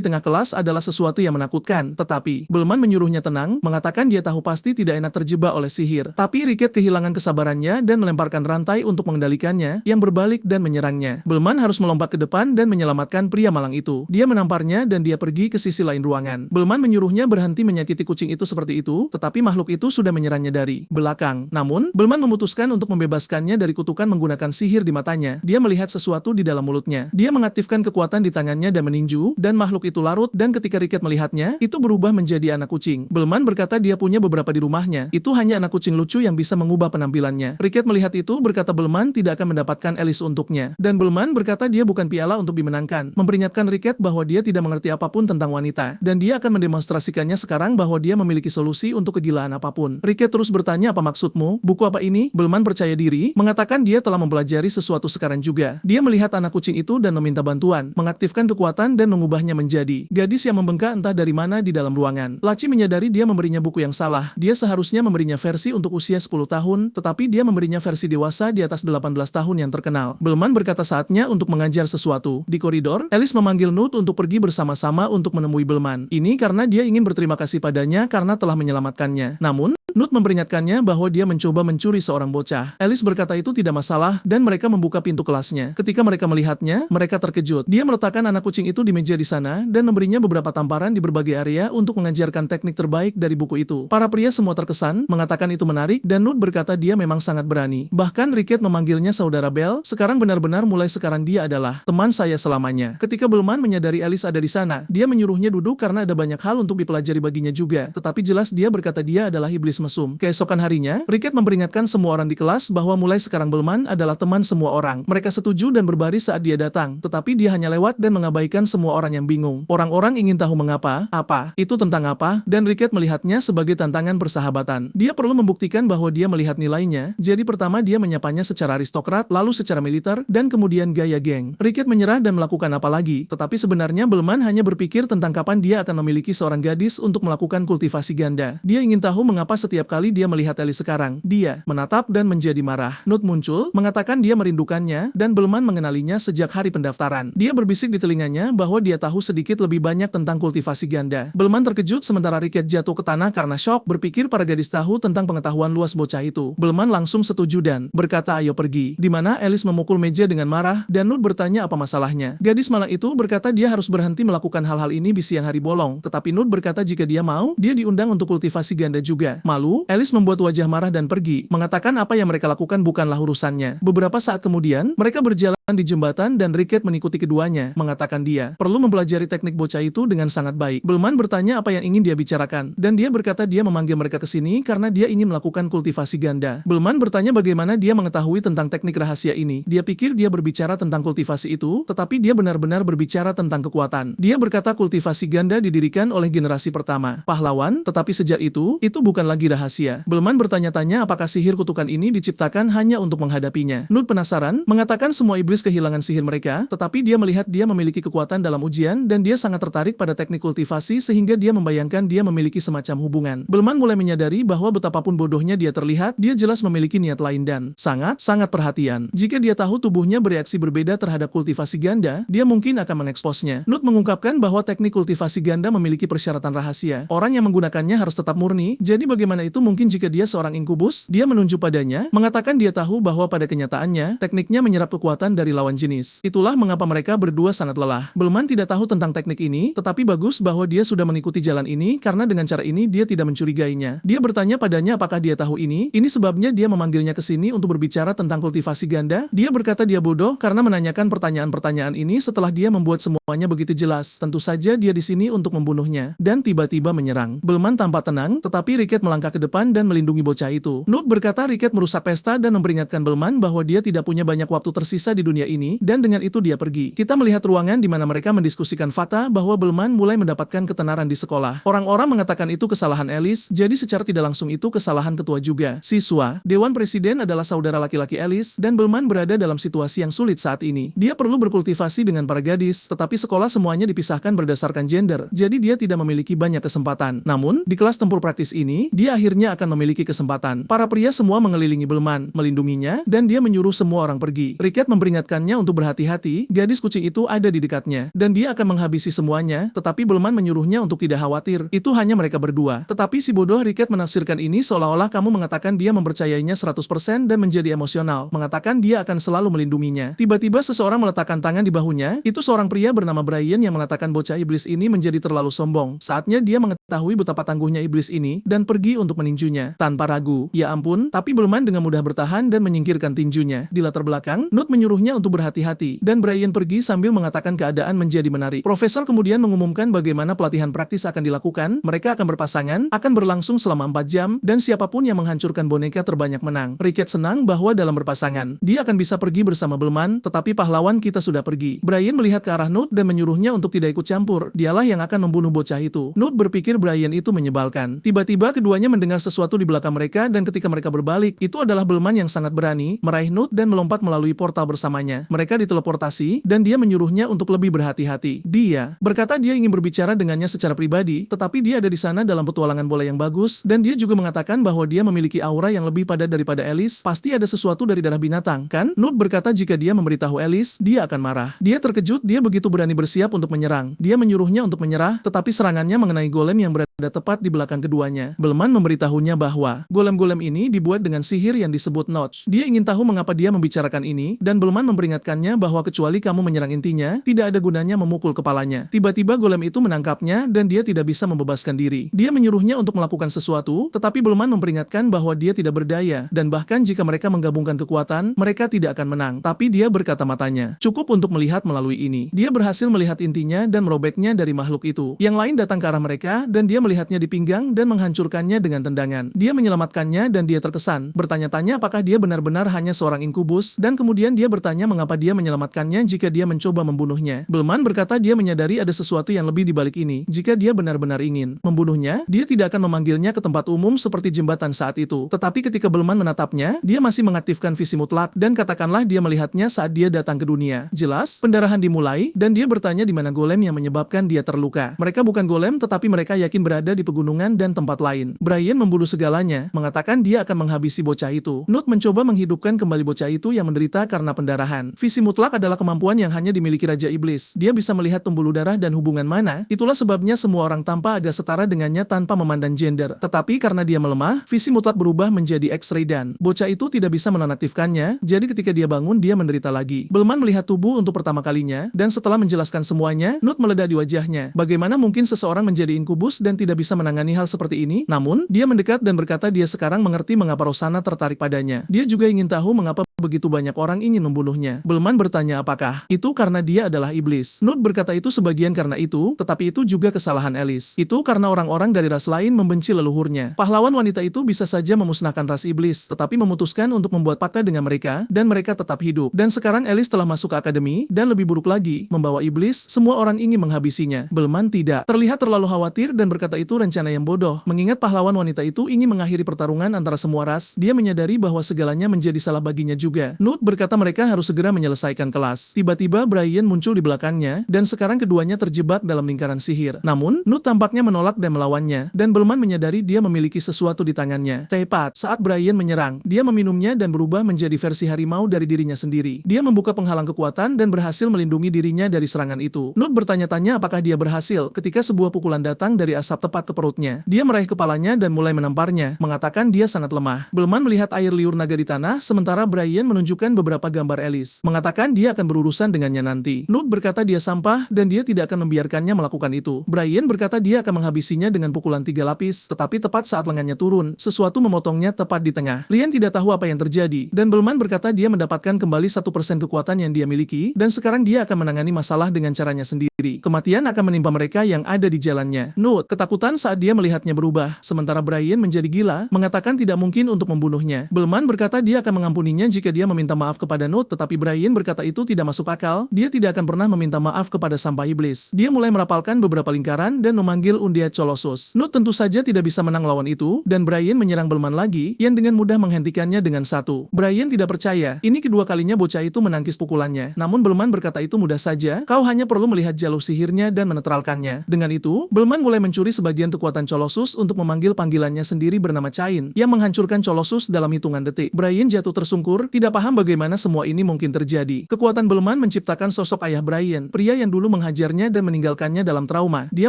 tengah kelas adalah sesuatu yang menakutkan. Tetapi, Belman menyuruhnya tenang, mengatakan dia tahu pasti tidak enak terjebak oleh sihir. Tapi Ricket kehilangan kesabarannya dan melemparkan rantai untuk mengendalikannya, yang berbalik dan menyerangnya. Belman harus melompat ke depan dan menyelamatkan pria malang itu. Dia menamparnya dan dia pergi ke sisi lain ruangan. Belman menyuruhnya berhenti menyakiti kucing itu seperti itu, tetapi makhluk itu sudah menyerangnya dari belakang. Namun, Belman memutuskan untuk membebaskannya dari kutukan menggunakan sihir di matanya. Dia melihat sesuatu di dalam mulutnya. Dia mengaktifkan kekuatan di tangannya dan meninju, dan makhluk itu larut dan ketika Ricket melihatnya, itu berubah menjadi anak kucing. Belman berkata dia punya beberapa di rumahnya. Itu hanya anak kucing lucu yang bisa mengubah penampilannya. Ricket melihat itu berkata Belman tidak akan mendapatkan Alice untuknya. Dan Belman berkata dia bukan piala untuk dimenangkan. Memperingatkan Ricket bahwa dia tidak mengerti apapun tentang wanita. Dan dia akan mendemonstrasikannya sekarang bahwa dia memiliki solusi untuk kegilaan apapun. Ricket terus bertanya apa maksudmu? Buku apa ini? Belman percaya diri, mengatakan dia telah mempelajari sesuatu sekarang juga. Dia melihat anak kucing itu dan meminta bantuan, mengaktifkan kekuatan dan mengubahnya menjadi gadis yang membengkak entah dari mana di dalam ruangan. Laci menyadari dia memberinya buku yang salah. Dia seharusnya memberinya versi untuk usia 10 tahun, tetapi dia memberinya versi dewasa di atas 18 tahun yang terkenal. Belman berkata saatnya untuk mengajar sesuatu. Di koridor, Alice memanggil Nut untuk pergi bersama-sama untuk menemui Belman. Ini karena dia ingin berterima kasih padanya karena telah menyelamatkannya. Namun, Nut memperingatkannya bahwa dia mencoba mencuri seorang bocah. Alice berkata itu tidak masalah dan mereka membuka pintu kelasnya. Ketika mereka melihatnya, mereka terkejut. Dia meletakkan anak kucing itu di meja di sana dan memberinya beberapa tamparan di berbagai area untuk mengajarkan teknik terbaik dari buku itu. Para pria semua terkesan, mengatakan itu menarik dan Nut berkata dia memang sangat berani. Bahkan Ricket memanggilnya saudara Bell. Sekarang benar-benar mulai sekarang dia adalah teman saya selamanya. Ketika Belman menyadari Alice ada di sana, dia menyuruhnya duduk karena ada banyak hal untuk dipelajari baginya juga. Tetapi jelas dia berkata dia adalah iblis mesum. Keesokan harinya, Ricket memperingatkan semua orang di kelas bahwa mulai sekarang Belman adalah teman semua orang. Mereka setuju dan berbaris saat dia datang, tetapi dia hanya lewat dan mengabaikan semua orang yang bingung. Orang-orang ingin tahu mengapa, apa, itu tentang apa, dan Ricket melihatnya sebagai tantangan persahabatan. Dia perlu membuktikan bahwa dia melihat nilainya, jadi pertama dia menyapanya secara aristokrat, lalu secara militer, dan kemudian gaya geng. Ricket menyerah dan melakukan apa lagi, tetapi sebenarnya Belman hanya berpikir tentang kapan dia akan memiliki seorang gadis untuk melakukan kultivasi ganda. Dia ingin tahu mengapa setiap kali dia melihat Alice sekarang, dia menatap dan menjadi marah. Nut muncul, mengatakan dia merindukannya, dan Belman mengenalinya sejak hari pendaftaran. Dia berbisik di telinganya bahwa dia tahu sedikit lebih banyak tentang kultivasi ganda. Belman terkejut sementara Ricket jatuh ke tanah karena syok, berpikir para gadis tahu tentang pengetahuan luas bocah itu. Belman langsung setuju dan berkata ayo pergi. Di mana Alice memukul meja dengan marah, dan Nut bertanya apa masalahnya. Gadis malang itu berkata dia harus berhenti melakukan hal-hal ini di siang hari bolong, tetapi Nut berkata jika dia mau, dia diundang untuk kultivasi ganda juga. Malu, Alice membuat wajah marah dan pergi, mengatakan apa yang mereka lakukan bukanlah urusannya. Beberapa saat kemudian, mereka berjalan di jembatan dan Ricket mengikuti keduanya, mengatakan dia perlu mempelajari teknik bocah itu dengan sangat baik. Belman bertanya apa yang ingin dia bicarakan, dan dia berkata dia memanggil mereka ke sini karena dia ingin melakukan kultivasi ganda. Belman bertanya bagaimana dia mengetahui tentang teknik rahasia ini. Dia pikir dia berbicara tentang kultivasi itu, tetapi dia benar-benar berbicara tentang kekuatan. Dia berkata kultivasi ganda didirikan oleh generasi pertama pahlawan, tetapi sejak itu bukan lagi memiliki rahasia. Belman bertanya-tanya apakah sihir kutukan ini diciptakan hanya untuk menghadapinya. Nut penasaran, mengatakan semua iblis kehilangan sihir mereka, tetapi dia melihat dia memiliki kekuatan dalam ujian dan dia sangat tertarik pada teknik kultivasi sehingga dia membayangkan dia memiliki semacam hubungan. Belman mulai menyadari bahwa betapapun bodohnya dia terlihat, dia jelas memiliki niat lain dan sangat perhatian. Jika dia tahu tubuhnya bereaksi berbeda terhadap kultivasi ganda, dia mungkin akan mengeksposnya. Nut mengungkapkan bahwa teknik kultivasi ganda memiliki persyaratan rahasia. Orang yang menggunakannya harus tetap murni, jadi bagaimana itu mungkin jika dia seorang inkubus? Dia menunjuk padanya, mengatakan dia tahu bahwa pada kenyataannya, tekniknya menyerap kekuatan dari lawan jenis. Itulah mengapa mereka berdua sangat lelah. Belman tidak tahu tentang teknik ini, tetapi bagus bahwa dia sudah mengikuti jalan ini karena dengan cara ini dia tidak mencurigainya. Dia bertanya padanya apakah dia tahu ini sebabnya dia memanggilnya ke sini untuk berbicara tentang kultivasi ganda. Dia berkata dia bodoh karena menanyakan pertanyaan-pertanyaan ini setelah dia membuat semuanya begitu jelas. Tentu saja dia di sini untuk membunuhnya dan tiba-tiba menyerang. Belman tampak tenang, tetapi Riket melangkah ke depan dan melindungi bocah itu. Nut berkata Riket merusak pesta dan memperingatkan Belman bahwa dia tidak punya banyak waktu tersisa di dunia ini dan dengan itu dia pergi. Kita melihat ruangan di mana mereka mendiskusikan fakta bahwa Belman mulai mendapatkan ketenaran di sekolah. Orang-orang mengatakan itu kesalahan Alice, jadi secara tidak langsung itu kesalahan ketua juga. Siswa, Dewan Presiden adalah saudara laki-laki Alice dan Belman berada dalam situasi yang sulit saat ini. Dia perlu berkultivasi dengan para gadis, tetapi sekolah semuanya dipisahkan berdasarkan gender, jadi dia tidak memiliki banyak kesempatan. Namun, di kelas tempur praktis ini, dia akhirnya akan memiliki kesempatan. Para pria semua mengelilingi Belman, melindunginya, dan dia menyuruh semua orang pergi. Riket memperingatkannya untuk berhati-hati, gadis kucing itu ada di dekatnya, dan dia akan menghabisi semuanya, tetapi Belman menyuruhnya untuk tidak khawatir, itu hanya mereka berdua. Tetapi si bodoh Riket menafsirkan ini seolah-olah kamu mengatakan dia mempercayainya 100% dan menjadi emosional, mengatakan dia akan selalu melindunginya. Tiba-tiba seseorang meletakkan tangan di bahunya, itu seorang pria bernama Brian yang mengatakan bocah iblis ini menjadi terlalu sombong. Saatnya dia mengetahui betapa tangguhnya iblis ini dan pergi untuk meninjunya. Tanpa ragu, ya ampun, tapi Belman dengan mudah bertahan dan menyingkirkan tinjunya. Di latar belakang, Nut menyuruhnya untuk berhati-hati, dan Brian pergi sambil mengatakan keadaan menjadi menarik. Profesor kemudian mengumumkan bagaimana pelatihan praktis akan dilakukan, mereka akan berpasangan, akan berlangsung selama 4 jam, dan siapapun yang menghancurkan boneka terbanyak menang. Riket senang bahwa dalam berpasangan, dia akan bisa pergi bersama Belman, tetapi pahlawan kita sudah pergi. Brian melihat ke arah Nut dan menyuruhnya untuk tidak ikut campur, dialah yang akan membunuh bocah itu. Nut berpikir Brian itu menyebalkan. Tiba-tiba keduanya mendengar sesuatu di belakang mereka dan ketika mereka berbalik, itu adalah Belman yang sangat berani, meraih Nut dan melompat melalui portal bersamanya. Mereka diteleportasi, dan dia menyuruhnya untuk lebih berhati-hati. Dia berkata dia ingin berbicara dengannya secara pribadi, tetapi dia ada di sana dalam petualangan bola yang bagus, dan dia juga mengatakan bahwa dia memiliki aura yang lebih padat daripada Alice, pasti ada sesuatu dari darah binatang, kan? Nut berkata jika dia memberitahu Alice, dia akan marah. Dia terkejut, dia begitu berani bersiap untuk menyerang. Dia menyuruhnya untuk menyerah, tetapi serangannya mengenai golem yang berada tepat di belakang keduanya. Belman memberitahunya bahwa golem-golem ini dibuat dengan sihir yang disebut Notch. Dia ingin tahu mengapa dia membicarakan ini, dan Belman memperingatkannya bahwa kecuali kamu menyerang intinya, tidak ada gunanya memukul kepalanya. Tiba-tiba golem itu menangkapnya dan dia tidak bisa membebaskan diri. Dia menyuruhnya untuk melakukan sesuatu, tetapi Belman memperingatkan bahwa dia tidak berdaya, dan bahkan jika mereka menggabungkan kekuatan, mereka tidak akan menang. Tapi dia berkata matanya cukup untuk melihat melalui ini. Dia berhasil melihat intinya dan merobeknya dari makhluk itu. Yang lain datang ke arah mereka, dan dia melihatnya di pinggang dan menghancurkannya dengan tendangan. Dia menyelamatkannya dan dia terkesan, bertanya-tanya apakah dia benar-benar hanya seorang inkubus, dan kemudian dia bertanya mengapa dia menyelamatkannya jika dia mencoba membunuhnya. Belman berkata dia menyadari ada sesuatu yang lebih di balik ini. Jika dia benar-benar ingin membunuhnya, dia tidak akan memanggilnya ke tempat umum seperti jembatan saat itu. Tetapi ketika Belman menatapnya, dia masih mengaktifkan visi mutlak, dan katakanlah dia melihatnya saat dia datang ke dunia. Jelas, pendarahan dimulai, dan dia bertanya di mana golem yang menyebabkan dia terluka. Mereka bukan golem, tetapi mereka yakin berada di pegunungan dan tempat lain. Brian membunuh segalanya, mengatakan dia akan menghabisi bocah itu. Nut mencoba menghidupkan kembali bocah itu yang menderita karena pendarahan. Visi mutlak adalah kemampuan yang hanya dimiliki Raja Iblis. Dia bisa melihat pembuluh darah dan hubungan mana, itulah sebabnya semua orang tampak agak setara dengannya tanpa memandang gender. Tetapi karena dia melemah, visi mutlak berubah menjadi X-ray dan bocah itu tidak bisa menonaktifkannya, jadi ketika dia bangun dia menderita lagi. Belman melihat tubuh untuk pertama kalinya, dan setelah menjelaskan semuanya, Nut meledak di wajahnya. Bagaimana mungkin seseorang menjadi inkubus dan tidak bisa menangani hal seperti ini? Namun, dia mendekat dan berkata dia sekarang mengerti mengapa Rosanna tertarik padanya. Dia juga ingin tahu mengapa begitu banyak orang ingin membunuhnya. Belman bertanya apakah itu karena dia adalah iblis. Nut berkata itu sebagian karena itu, tetapi itu juga kesalahan Alice. Itu karena orang-orang dari ras lain membenci leluhurnya. Pahlawan wanita itu bisa saja memusnahkan ras iblis, tetapi memutuskan untuk membuat pakta dengan mereka, dan mereka tetap hidup. Dan sekarang Alice telah masuk ke akademi, dan lebih buruk lagi, membawa iblis, semua orang ingin menghabisinya. Belman tidak terlihat terlalu khawatir dan berkata itu rencana yang bodoh. Mengingat pahlawan wanita itu ingin mengakhiri pertarungan antara semua ras, dia menyadari bahwa segalanya menjadi salah baginya juga. Nut berkata mereka harus segera menyelesaikan kelas. Tiba-tiba Brian muncul di belakangnya, dan sekarang keduanya terjebak dalam lingkaran sihir. Namun, Nut tampaknya menolak dan melawannya, dan Belman menyadari dia memiliki sesuatu di tangannya. Tepat saat Brian menyerang, dia meminumnya dan berubah menjadi versi harimau dari dirinya sendiri. Dia membuka penghalang kekuatan dan berhasil melindungi dirinya dari serangan itu. Nut bertanya-tanya apakah dia berhasil ketika sebuah pukulan datang dari asap tepat ke perutnya. Dia meraih kepalanya dan mulai menamparnya, mengatakan dia sangat lemah. Belman melihat air liur naga di tanah, sementara Brian menunjukkan beberapa gambar Alice, mengatakan dia akan berurusan dengannya nanti. Nut berkata dia sampah dan dia tidak akan membiarkannya melakukan itu. Brian berkata dia akan menghabisinya dengan pukulan 3 lapis, tetapi tepat saat lengannya turun, sesuatu memotongnya tepat di tengah. Lian tidak tahu apa yang terjadi, dan Belman berkata dia mendapatkan kembali 1% kekuatan yang dia miliki, dan sekarang dia akan menangani masalah dengan caranya sendiri. Kematian akan menimpa mereka yang ada di jalannya. Nut ketakutan saat dia melihatnya berubah, sementara Brian menjadi gila, mengatakan tidak mungkin untuk membunuhnya. Belman berkata dia akan mengampuninya jika dia meminta maaf kepada Nut, tetapi Brian berkata itu tidak masuk akal, dia tidak akan pernah meminta maaf kepada sampah iblis. Dia mulai merapalkan beberapa lingkaran dan memanggil Undead Colossus. Nut tentu saja tidak bisa menang lawan itu, dan Brian menyerang Belman lagi, yang dengan mudah menghentikannya dengan satu. Brian tidak percaya, ini kedua kalinya bocah itu menangkis pukulannya. Namun Belman berkata itu mudah saja, kau hanya perlu melihat jalur sihirnya dan menetralkannya. Dengan itu, Belman mulai mencuri sebagian kekuatan Colossus untuk memanggil panggilannya sendiri bernama Cain, yang menghancurkan Colossus dalam hitungan detik. Brian jatuh tersungkur, tidak paham bagaimana semua ini mungkin terjadi. Kekuatan Belman menciptakan sosok ayah Brian, pria yang dulu menghajarnya dan meninggalkannya dalam trauma. Dia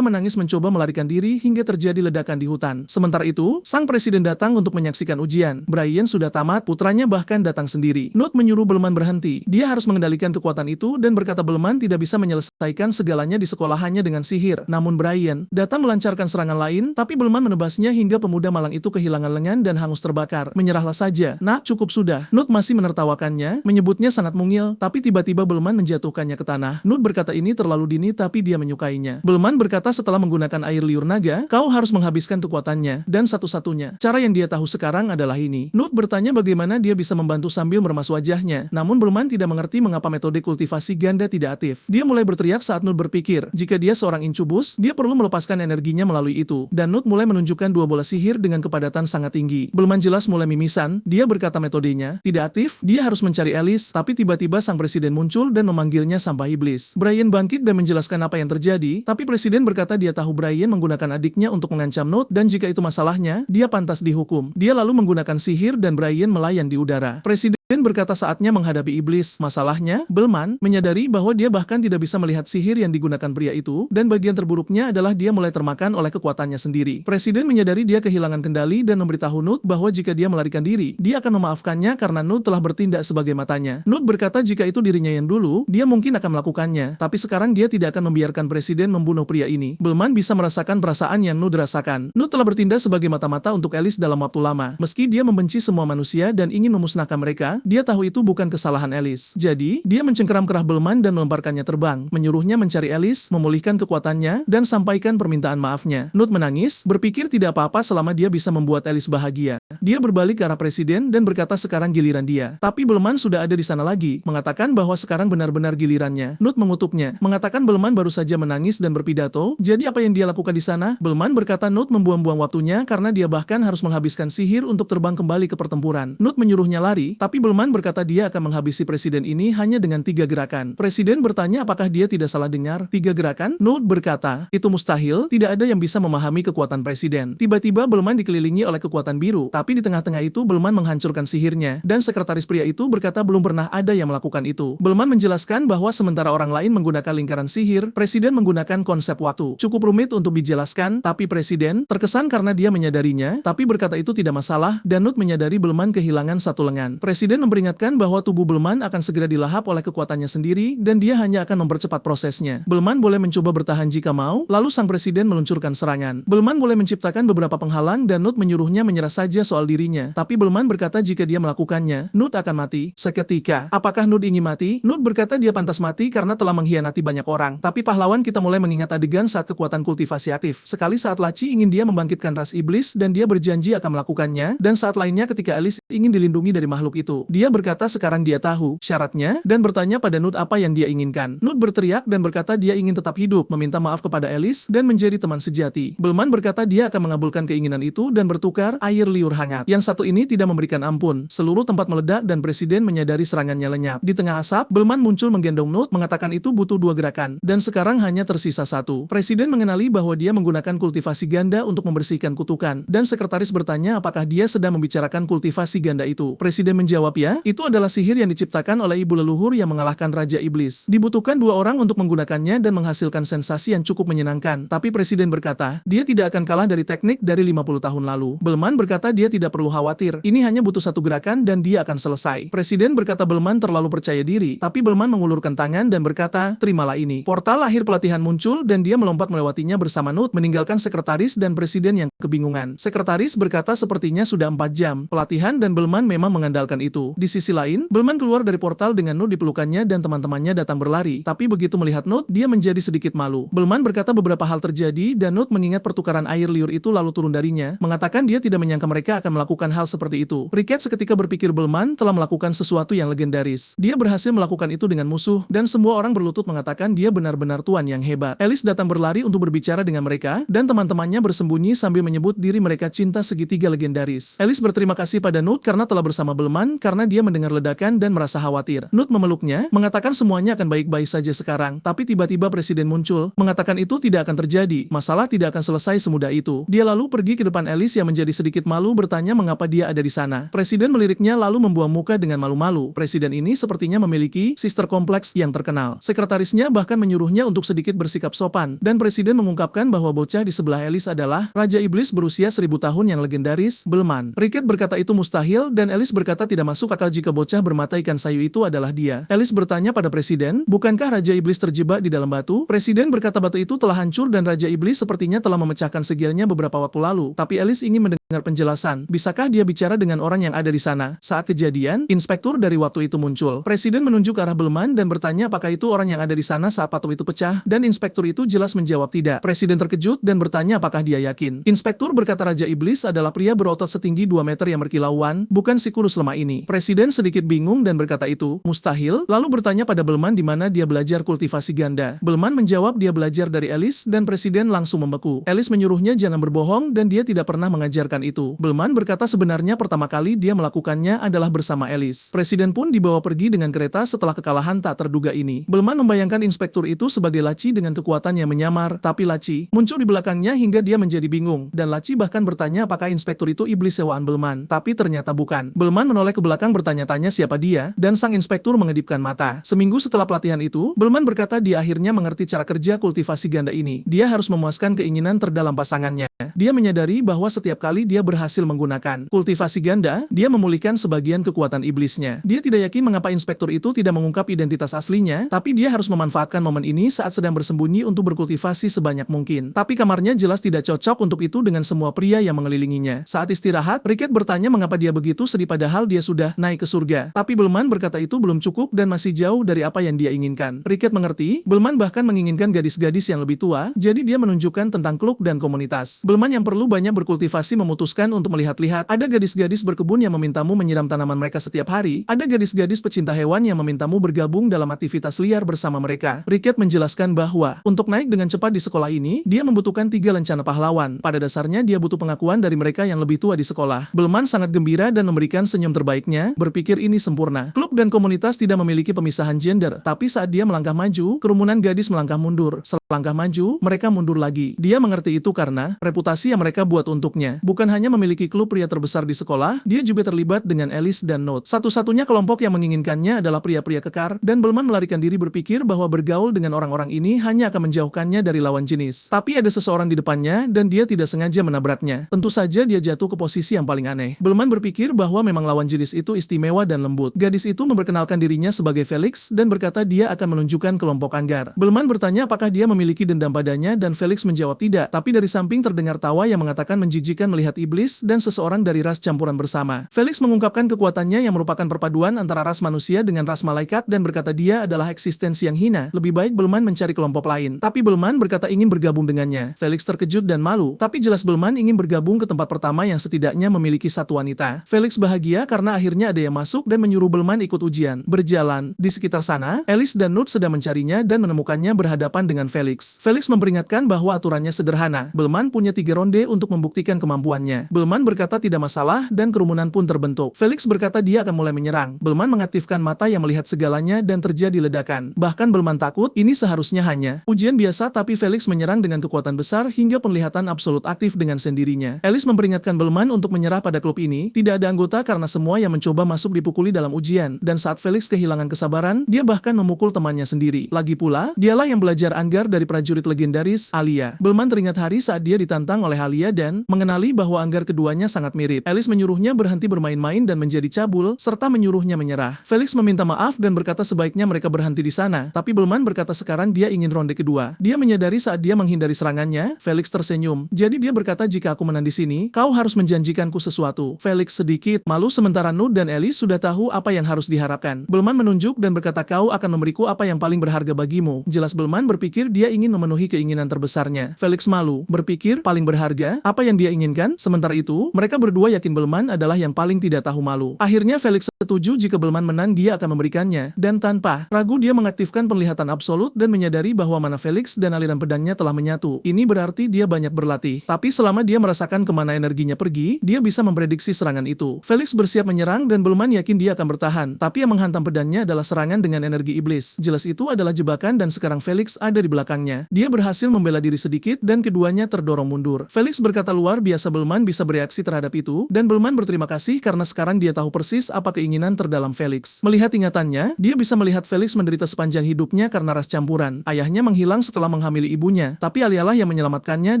menangis mencoba melarikan diri hingga terjadi ledakan di hutan. Sementara itu, sang presiden datang untuk menyaksikan ujian. Brian sudah tamat, putranya bahkan datang sendiri. Nut menyuruh Belman berhenti. Dia harus mengendalikan kekuatan itu dan berkata Belman tidak bisa menyelesaikan segalanya di sekolahannya dengan sihir. Namun Brian datang melancarkan serangan lain, tapi Belman menebasnya hingga pemuda malang itu kehilangan lengan dan hangus terbakar. Menyerahlah saja, nak, cukup sudah. Nut masih menertawakannya, menyebutnya sangat mungil, tapi tiba-tiba Belman menjatuhkannya ke tanah. Nut berkata ini terlalu dini tapi dia menyukainya. Belman berkata setelah menggunakan air liur naga, kau harus menghabiskan kekuatannya, dan satu-satunya cara yang dia tahu sekarang adalah ini. Nut bertanya bagaimana dia bisa membantu sambil meremas wajahnya, namun Belman tidak mengerti mengapa metode kultivasi ganda tidak aktif. Dia mulai berteriak saat Nut berpikir, jika dia seorang incubus, dia perlu melepaskan energinya melalui itu, dan Nut mulai menunjukkan 2 bola sihir dengan kepadatan sangat tinggi. Belman jelas mulai mimisan, dia berkata metodenya tidak aktif, dia harus mencari Alice, tapi tiba-tiba sang presiden muncul dan memanggilnya sampah iblis. Brian bangkit dan menjelaskan apa yang terjadi, tapi presiden berkata dia tahu Brian menggunakan adiknya untuk mengancam Nut, dan jika itu masalahnya, dia pantas dihukum. Dia lalu menggunakan sihir dan Brian melayang di udara. Presiden berkata saatnya menghadapi iblis. Masalahnya, Belman menyadari bahwa dia bahkan tidak bisa melihat sihir yang digunakan pria itu, dan bagian terburuknya adalah dia mulai termakan oleh kekuatannya sendiri. Presiden menyadari dia kehilangan kendali dan memberitahu Nut bahwa jika dia melarikan diri, dia akan memaafkannya karena Nut telah bertindak sebagai matanya. Nut berkata jika itu dirinya yang dulu, dia mungkin akan melakukannya, tapi sekarang dia tidak akan membiarkan presiden membunuh pria ini. Belman bisa merasakan perasaan yang Nut rasakan. Nut telah bertindak sebagai mata-mata untuk Alice dalam waktu lama. Meski dia membenci semua manusia dan ingin memusnahkan mereka, dia tahu itu bukan kesalahan Alice. Jadi, dia mencengkeram kerah Belman dan melemparkannya terbang, menyuruhnya mencari Alice, memulihkan kekuatannya, dan sampaikan permintaan maafnya. Nut menangis, berpikir tidak apa-apa selama dia bisa membuat Alice bahagia. Dia berbalik ke arah presiden dan berkata sekarang giliran dia. Tapi Belman sudah ada di sana lagi, mengatakan bahwa sekarang benar-benar gilirannya. Nut mengutuknya, mengatakan Belman baru saja menangis dan berpidato, jadi apa yang dia lakukan di sana? Belman berkata Nut membuang-buang waktunya karena dia bahkan harus menghabiskan sihir untuk terbang kembali ke pertempuran. Nut menyuruhnya lari, tapi Belman berkata dia akan menghabisi presiden ini hanya dengan 3 gerakan. Presiden bertanya apakah dia tidak salah dengar, 3 gerakan? Nut berkata, itu mustahil, tidak ada yang bisa memahami kekuatan presiden. Tiba-tiba Belman dikelilingi oleh kekuatan biru, tapi di tengah-tengah itu Belman menghancurkan sihirnya, dan sekretaris pria itu berkata belum pernah ada yang melakukan itu. Belman menjelaskan bahwa sementara orang lain menggunakan lingkaran sihir, presiden menggunakan konsep waktu. Cukup rumit untuk dijelaskan, tapi presiden terkesan karena dia menyadarinya, tapi berkata itu tidak masalah, dan Nut menyadari Belman kehilangan 1 lengan. Presiden Presiden memperingatkan bahwa tubuh Belman akan segera dilahap oleh kekuatannya sendiri dan dia hanya akan mempercepat prosesnya. Belman boleh mencoba bertahan jika mau, lalu sang presiden meluncurkan serangan. Belman boleh menciptakan beberapa penghalang dan Nut menyuruhnya menyerah saja soal dirinya. Tapi Belman berkata jika dia melakukannya, Nut akan mati. Seketika, apakah Nut ingin mati? Nut berkata dia pantas mati karena telah mengkhianati banyak orang. Tapi pahlawan kita mulai mengingat adegan saat kekuatan kultivasi aktif. Sekali saat Laci ingin dia membangkitkan ras iblis dan dia berjanji akan melakukannya, dan saat lainnya ketika Alice ingin dilindungi dari makhluk itu. Dia berkata sekarang dia tahu syaratnya dan bertanya pada Nut apa yang dia inginkan. Nut berteriak dan berkata dia ingin tetap hidup, meminta maaf kepada Alice dan menjadi teman sejati. Belman berkata dia akan mengabulkan keinginan itu dan bertukar air liur hangat. Yang satu ini tidak memberikan ampun. Seluruh tempat meledak dan presiden menyadari serangannya lenyap. Di tengah asap, Belman muncul menggendong Nut, mengatakan itu butuh 2 gerakan dan sekarang hanya tersisa 1. Presiden mengenali bahwa dia menggunakan kultivasi ganda untuk membersihkan kutukan dan sekretaris bertanya apakah dia sedang membicarakan kultivasi ganda itu. Presiden menjawab ya, itu adalah sihir yang diciptakan oleh ibu leluhur yang mengalahkan Raja Iblis. Dibutuhkan 2 orang untuk menggunakannya dan menghasilkan sensasi yang cukup menyenangkan. Tapi presiden berkata, dia tidak akan kalah dari teknik dari 50 tahun lalu. Belman berkata dia tidak perlu khawatir. Ini hanya butuh 1 gerakan dan dia akan selesai. Presiden berkata Belman terlalu percaya diri, tapi Belman mengulurkan tangan dan berkata, terimalah ini. Portal akhir pelatihan muncul dan dia melompat melewatinya bersama Nut, meninggalkan sekretaris dan presiden yang kebingungan. Sekretaris berkata sepertinya sudah 4 jam pelatihan dan Belman memang mengandalkan itu. Di sisi lain, Belman keluar dari portal dengan Nut di pelukannya dan teman-temannya datang berlari. Tapi begitu melihat Nut, dia menjadi sedikit malu. Belman berkata beberapa hal terjadi dan Nut mengingat pertukaran air liur itu lalu turun darinya, mengatakan dia tidak menyangka mereka akan melakukan hal seperti itu. Ricket seketika berpikir Belman telah melakukan sesuatu yang legendaris. Dia berhasil melakukan itu dengan musuh dan semua orang berlutut mengatakan dia benar-benar tuan yang hebat. Alice datang berlari untuk berbicara dengan mereka dan teman-temannya bersembunyi sambil menyebut diri mereka cinta segitiga legendaris. Alice berterima kasih pada Nut karena telah bersama Belman karena dia mendengar ledakan dan merasa khawatir. Nut memeluknya, mengatakan semuanya akan baik-baik saja sekarang, tapi tiba-tiba presiden muncul, mengatakan itu tidak akan terjadi, masalah tidak akan selesai semudah itu. Dia lalu pergi ke depan Alice yang menjadi sedikit malu bertanya mengapa dia ada di sana. Presiden meliriknya lalu membuang muka dengan malu-malu. Presiden ini sepertinya memiliki sister kompleks yang terkenal. Sekretarisnya bahkan menyuruhnya untuk sedikit bersikap sopan, dan presiden mengungkapkan bahwa bocah di sebelah Alice adalah Raja Iblis berusia 1000 tahun yang legendaris, Belman. Ricket berkata itu mustahil dan Alice berkata tidak masuk akal jika bocah bermata ikan sayu itu adalah dia. Alice bertanya pada presiden, bukankah Raja Iblis terjebak di dalam batu? Presiden berkata batu itu telah hancur dan Raja Iblis sepertinya telah memecahkan segilnya beberapa waktu lalu. Tapi Alice ingin mendengar penjelasan. Bisakah dia bicara dengan orang yang ada di sana? Saat kejadian, inspektur dari waktu itu muncul. Presiden menunjuk ke arah Belman dan bertanya apakah itu orang yang ada di sana saat batu itu pecah, dan inspektur itu jelas menjawab tidak. Presiden terkejut dan bertanya apakah dia yakin. Inspektur berkata Raja Iblis adalah pria berotot setinggi 2 meter yang berkilauan, bukan si kurus lemah ini. Presiden sedikit bingung dan berkata itu mustahil, lalu bertanya pada Belman di mana dia belajar kultivasi ganda. Belman menjawab dia belajar dari Alice dan presiden langsung membeku. Alice menyuruhnya jangan berbohong dan dia tidak pernah mengajarkan itu. Belman berkata sebenarnya pertama kali dia melakukannya adalah bersama Alice. Presiden pun dibawa pergi dengan kereta setelah kekalahan tak terduga ini. Belman membayangkan inspektur itu sebagai Laci dengan kekuatan yang menyamar, tapi Laci muncul di belakangnya hingga dia menjadi bingung, dan Laci bahkan bertanya apakah inspektur itu iblis sewaan Belman, tapi ternyata bukan. Belman menoleh ke belakang bertanya-tanya siapa dia, dan sang inspektur mengedipkan mata. Seminggu setelah pelatihan itu, Belman berkata dia akhirnya mengerti cara kerja kultivasi ganda ini. Dia harus memuaskan keinginan terdalam pasangannya. Dia menyadari bahwa setiap kali dia berhasil menggunakan kultivasi ganda, dia memulihkan sebagian kekuatan iblisnya. Dia tidak yakin mengapa inspektur itu tidak mengungkap identitas aslinya, tapi dia harus memanfaatkan momen ini saat sedang bersembunyi untuk berkultivasi sebanyak mungkin. Tapi kamarnya jelas tidak cocok untuk itu dengan semua pria yang mengelilinginya. Saat istirahat, Ricket bertanya mengapa dia begitu sedih padahal dia sudah naik ke surga. Tapi Belman berkata itu belum cukup dan masih jauh dari apa yang dia inginkan. Ricket mengerti, Belman bahkan menginginkan gadis-gadis yang lebih tua, jadi dia menunjukkan tentang klub dan komunitas. Belman yang perlu banyak berkultivasi memutuskan untuk melihat-lihat. Ada gadis-gadis berkebun yang memintamu menyiram tanaman mereka setiap hari. Ada gadis-gadis pecinta hewan yang memintamu bergabung dalam aktivitas liar bersama mereka. Ricket menjelaskan bahwa untuk naik dengan cepat di sekolah ini, dia membutuhkan 3 lencana pahlawan. Pada dasarnya dia butuh pengakuan dari mereka yang lebih tua di sekolah. Belman sangat gembira dan memberikan senyum terbaiknya, berpikir ini sempurna. Klub dan komunitas tidak memiliki pemisahan gender, tapi saat dia melangkah maju, kerumunan gadis melangkah mundur. Selangkah maju, mereka mundur lagi. Dia mengerti itu karena reputasi yang mereka buat untuknya. Bukan hanya memiliki klub pria terbesar di sekolah, dia juga terlibat dengan Alice dan Nut. Satu-satunya kelompok yang menginginkannya adalah pria-pria kekar, dan Belman melarikan diri berpikir bahwa bergaul dengan orang-orang ini hanya akan menjauhkannya dari lawan jenis. Tapi ada seseorang di depannya, dan dia tidak sengaja menabraknya. Tentu saja dia jatuh ke posisi yang paling aneh. Belman berpikir bahwa memang lawan jenis itu itu istimewa dan lembut. Gadis itu memperkenalkan dirinya sebagai Felix dan berkata dia akan menunjukkan kelompok Anggar. Belman bertanya apakah dia memiliki dendam padanya dan Felix menjawab tidak, tapi dari samping terdengar tawa yang mengatakan menjijikan melihat iblis dan seseorang dari ras campuran bersama. Felix mengungkapkan kekuatannya yang merupakan perpaduan antara ras manusia dengan ras malaikat dan berkata dia adalah eksistensi yang hina. Lebih baik Belman mencari kelompok lain. Tapi Belman berkata ingin bergabung dengannya. Felix terkejut dan malu, tapi jelas Belman ingin bergabung ke tempat pertama yang setidaknya memiliki satu wanita. Felix bahagia karena akhirnya ada yang masuk dan menyuruh Belman ikut ujian. Berjalan di sekitar sana, Alice dan Nut sedang mencarinya dan menemukannya berhadapan dengan Felix. Felix memperingatkan bahwa aturannya sederhana. Belman punya 3 ronde untuk membuktikan kemampuannya. Belman berkata tidak masalah dan kerumunan pun terbentuk. Felix berkata dia akan mulai menyerang. Belman mengaktifkan mata yang melihat segalanya dan terjadi ledakan. Bahkan Belman takut ini seharusnya hanya ujian biasa, tapi Felix menyerang dengan kekuatan besar hingga penglihatan absolut aktif dengan sendirinya. Alice memperingatkan Belman untuk menyerah pada klub ini. Tidak ada anggota karena semua yang mencoba masuk dipukuli dalam ujian. Dan saat Felix kehilangan kesabaran, dia bahkan memukul temannya sendiri. Lagi pula, dialah yang belajar Anggar dari prajurit legendaris, Alia. Belman teringat hari saat dia ditantang oleh Alia dan mengenali bahwa Anggar keduanya sangat mirip. Alice menyuruhnya berhenti bermain-main dan menjadi cabul, serta menyuruhnya menyerah. Felix meminta maaf dan berkata sebaiknya mereka berhenti di sana, tapi Belman berkata sekarang dia ingin ronde kedua. Dia menyadari saat dia menghindari serangannya, Felix tersenyum. Jadi dia berkata jika aku menang di sini, kau harus menjanjikanku sesuatu. Felix sedikit malu sementara Nud dan Alice sudah tahu apa yang harus diharapkan. Belman menunjuk dan berkata kau akan memberiku apa yang paling berharga bagimu. Jelas Belman berpikir dia ingin memenuhi keinginan terbesarnya. Felix malu, berpikir paling berharga, apa yang dia inginkan? Sementara itu, mereka berdua yakin Belman adalah yang paling tidak tahu malu. Akhirnya Felix setuju jika Belman menang dia akan memberikannya, dan tanpa ragu dia mengaktifkan penglihatan absolut dan menyadari bahwa mana Felix dan aliran pedangnya telah menyatu. Ini berarti dia banyak berlatih. Tapi selama dia merasakan kemana energinya pergi, dia bisa memprediksi serangan itu. Felix bersiap menyerang dan Belman yakin dia akan bertahan, tapi yang menghantam pedangnya adalah serangan dengan energi iblis. Jelas itu adalah jebakan dan sekarang Felix ada di belakangnya. Dia berhasil membela diri sedikit dan keduanya terdorong mundur. Felix berkata luar biasa Belman bisa bereaksi terhadap itu, dan Belman berterima kasih karena sekarang dia tahu persis apa keinginan terdalam Felix. Melihat ingatannya, dia bisa melihat Felix menderita sepanjang hidupnya karena ras campuran. Ayahnya menghilang setelah menghamili ibunya, tapi Alialah yang menyelamatkannya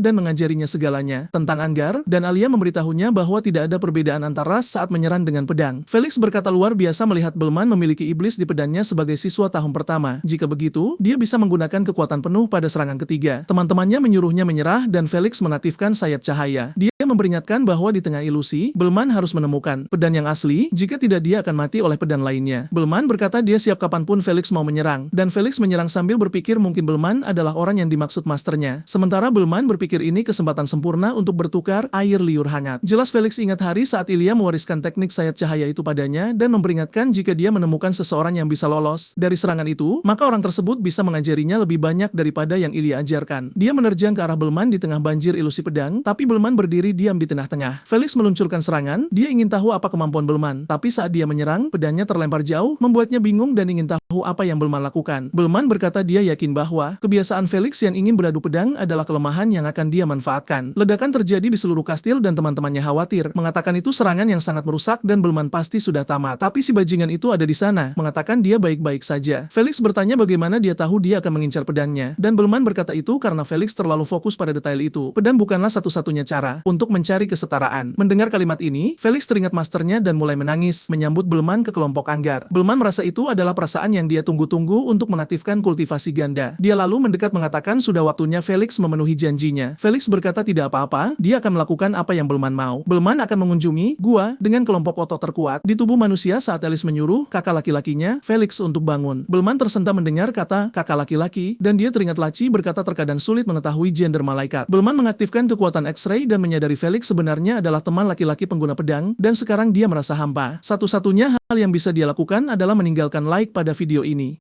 dan mengajarinya segalanya tentang Anggar, dan Alia memberitahunya bahwa tidak ada perbedaan antar ras saat menyerang dengan pedang. Felix berkata luar biasa melihat Belman memiliki iblis di pedangnya sebagai siswa tahun pertama. Jika begitu, dia bisa menggunakan kekuatan penuh pada serangan ketiga. Teman-temannya menyuruhnya menyerah dan Felix mengaktifkan sayap cahaya. Dia memperingatkan bahwa di tengah ilusi, Belman harus menemukan pedang yang asli, jika tidak dia akan mati oleh pedang lainnya. Belman berkata dia siap kapanpun Felix mau menyerang, dan Felix menyerang sambil berpikir mungkin Belman adalah orang yang dimaksud masternya. Sementara Belman berpikir ini kesempatan sempurna untuk bertukar air liur hangat. Jelas Felix ingat hari saat Ilya mewariskan teknik sayap cahaya itu padanya dan memperingatkan jika dia menemukan seseorang yang bisa lolos dari serangan itu, maka orang tersebut bisa mengajarinya lebih banyak daripada yang Ilya ajarkan. Dia menerjang ke arah Belman di tengah banjir ilusi pedang, tapi Belman berdiri diam di tengah-tengah. Felix meluncurkan serangan, dia ingin tahu apa kemampuan Belman, tapi saat dia menyerang, pedangnya terlempar jauh, membuatnya bingung dan ingin tahu apa yang Belman lakukan. Belman berkata dia yakin bahwa kebiasaan Felix yang ingin beradu pedang adalah kelemahan yang akan dia manfaatkan. Ledakan terjadi di seluruh kastil dan teman-temannya khawatir, mengatakan itu serangan yang sangat merusak dan Belman pasti sudah tamat. Tapi si bajingan itu ada di sana, mengatakan dia baik-baik saja. Felix bertanya bagaimana dia tahu dia akan mengincar pedangnya, dan Belman berkata itu karena Felix terlalu fokus pada detail itu. Pedang bukanlah satu-satunya cara untuk mencari kesetaraan. Mendengar kalimat ini, Felix teringat masternya dan mulai menangis, menyambut Belman ke kelompok Anggar. Belman merasa itu adalah perasaan yang dia tunggu-tunggu untuk mengaktifkan kultivasi ganda. Dia lalu mendekat mengatakan sudah waktunya Felix memenuhi janjinya. Felix berkata tidak apa-apa, dia akan melakukan apa yang Belman mau. Belman akan mengunjungi gua dengan kelompok otot terkuat di tubuh manusia saat Alice menyuruh kakak laki-lakinya, Felix, untuk bangun. Belman tersentak mendengar kata kakak laki-laki, dan dia teringat Laci berkata terkadang sulit mengetahui gender malaikat. Belman mengaktifkan kekuatan X-ray dan menyadari Felix sebenarnya adalah teman laki-laki pengguna pedang, dan sekarang dia merasa hampa. Satu-satunya hal yang bisa dia lakukan adalah meninggalkan like pada video ini.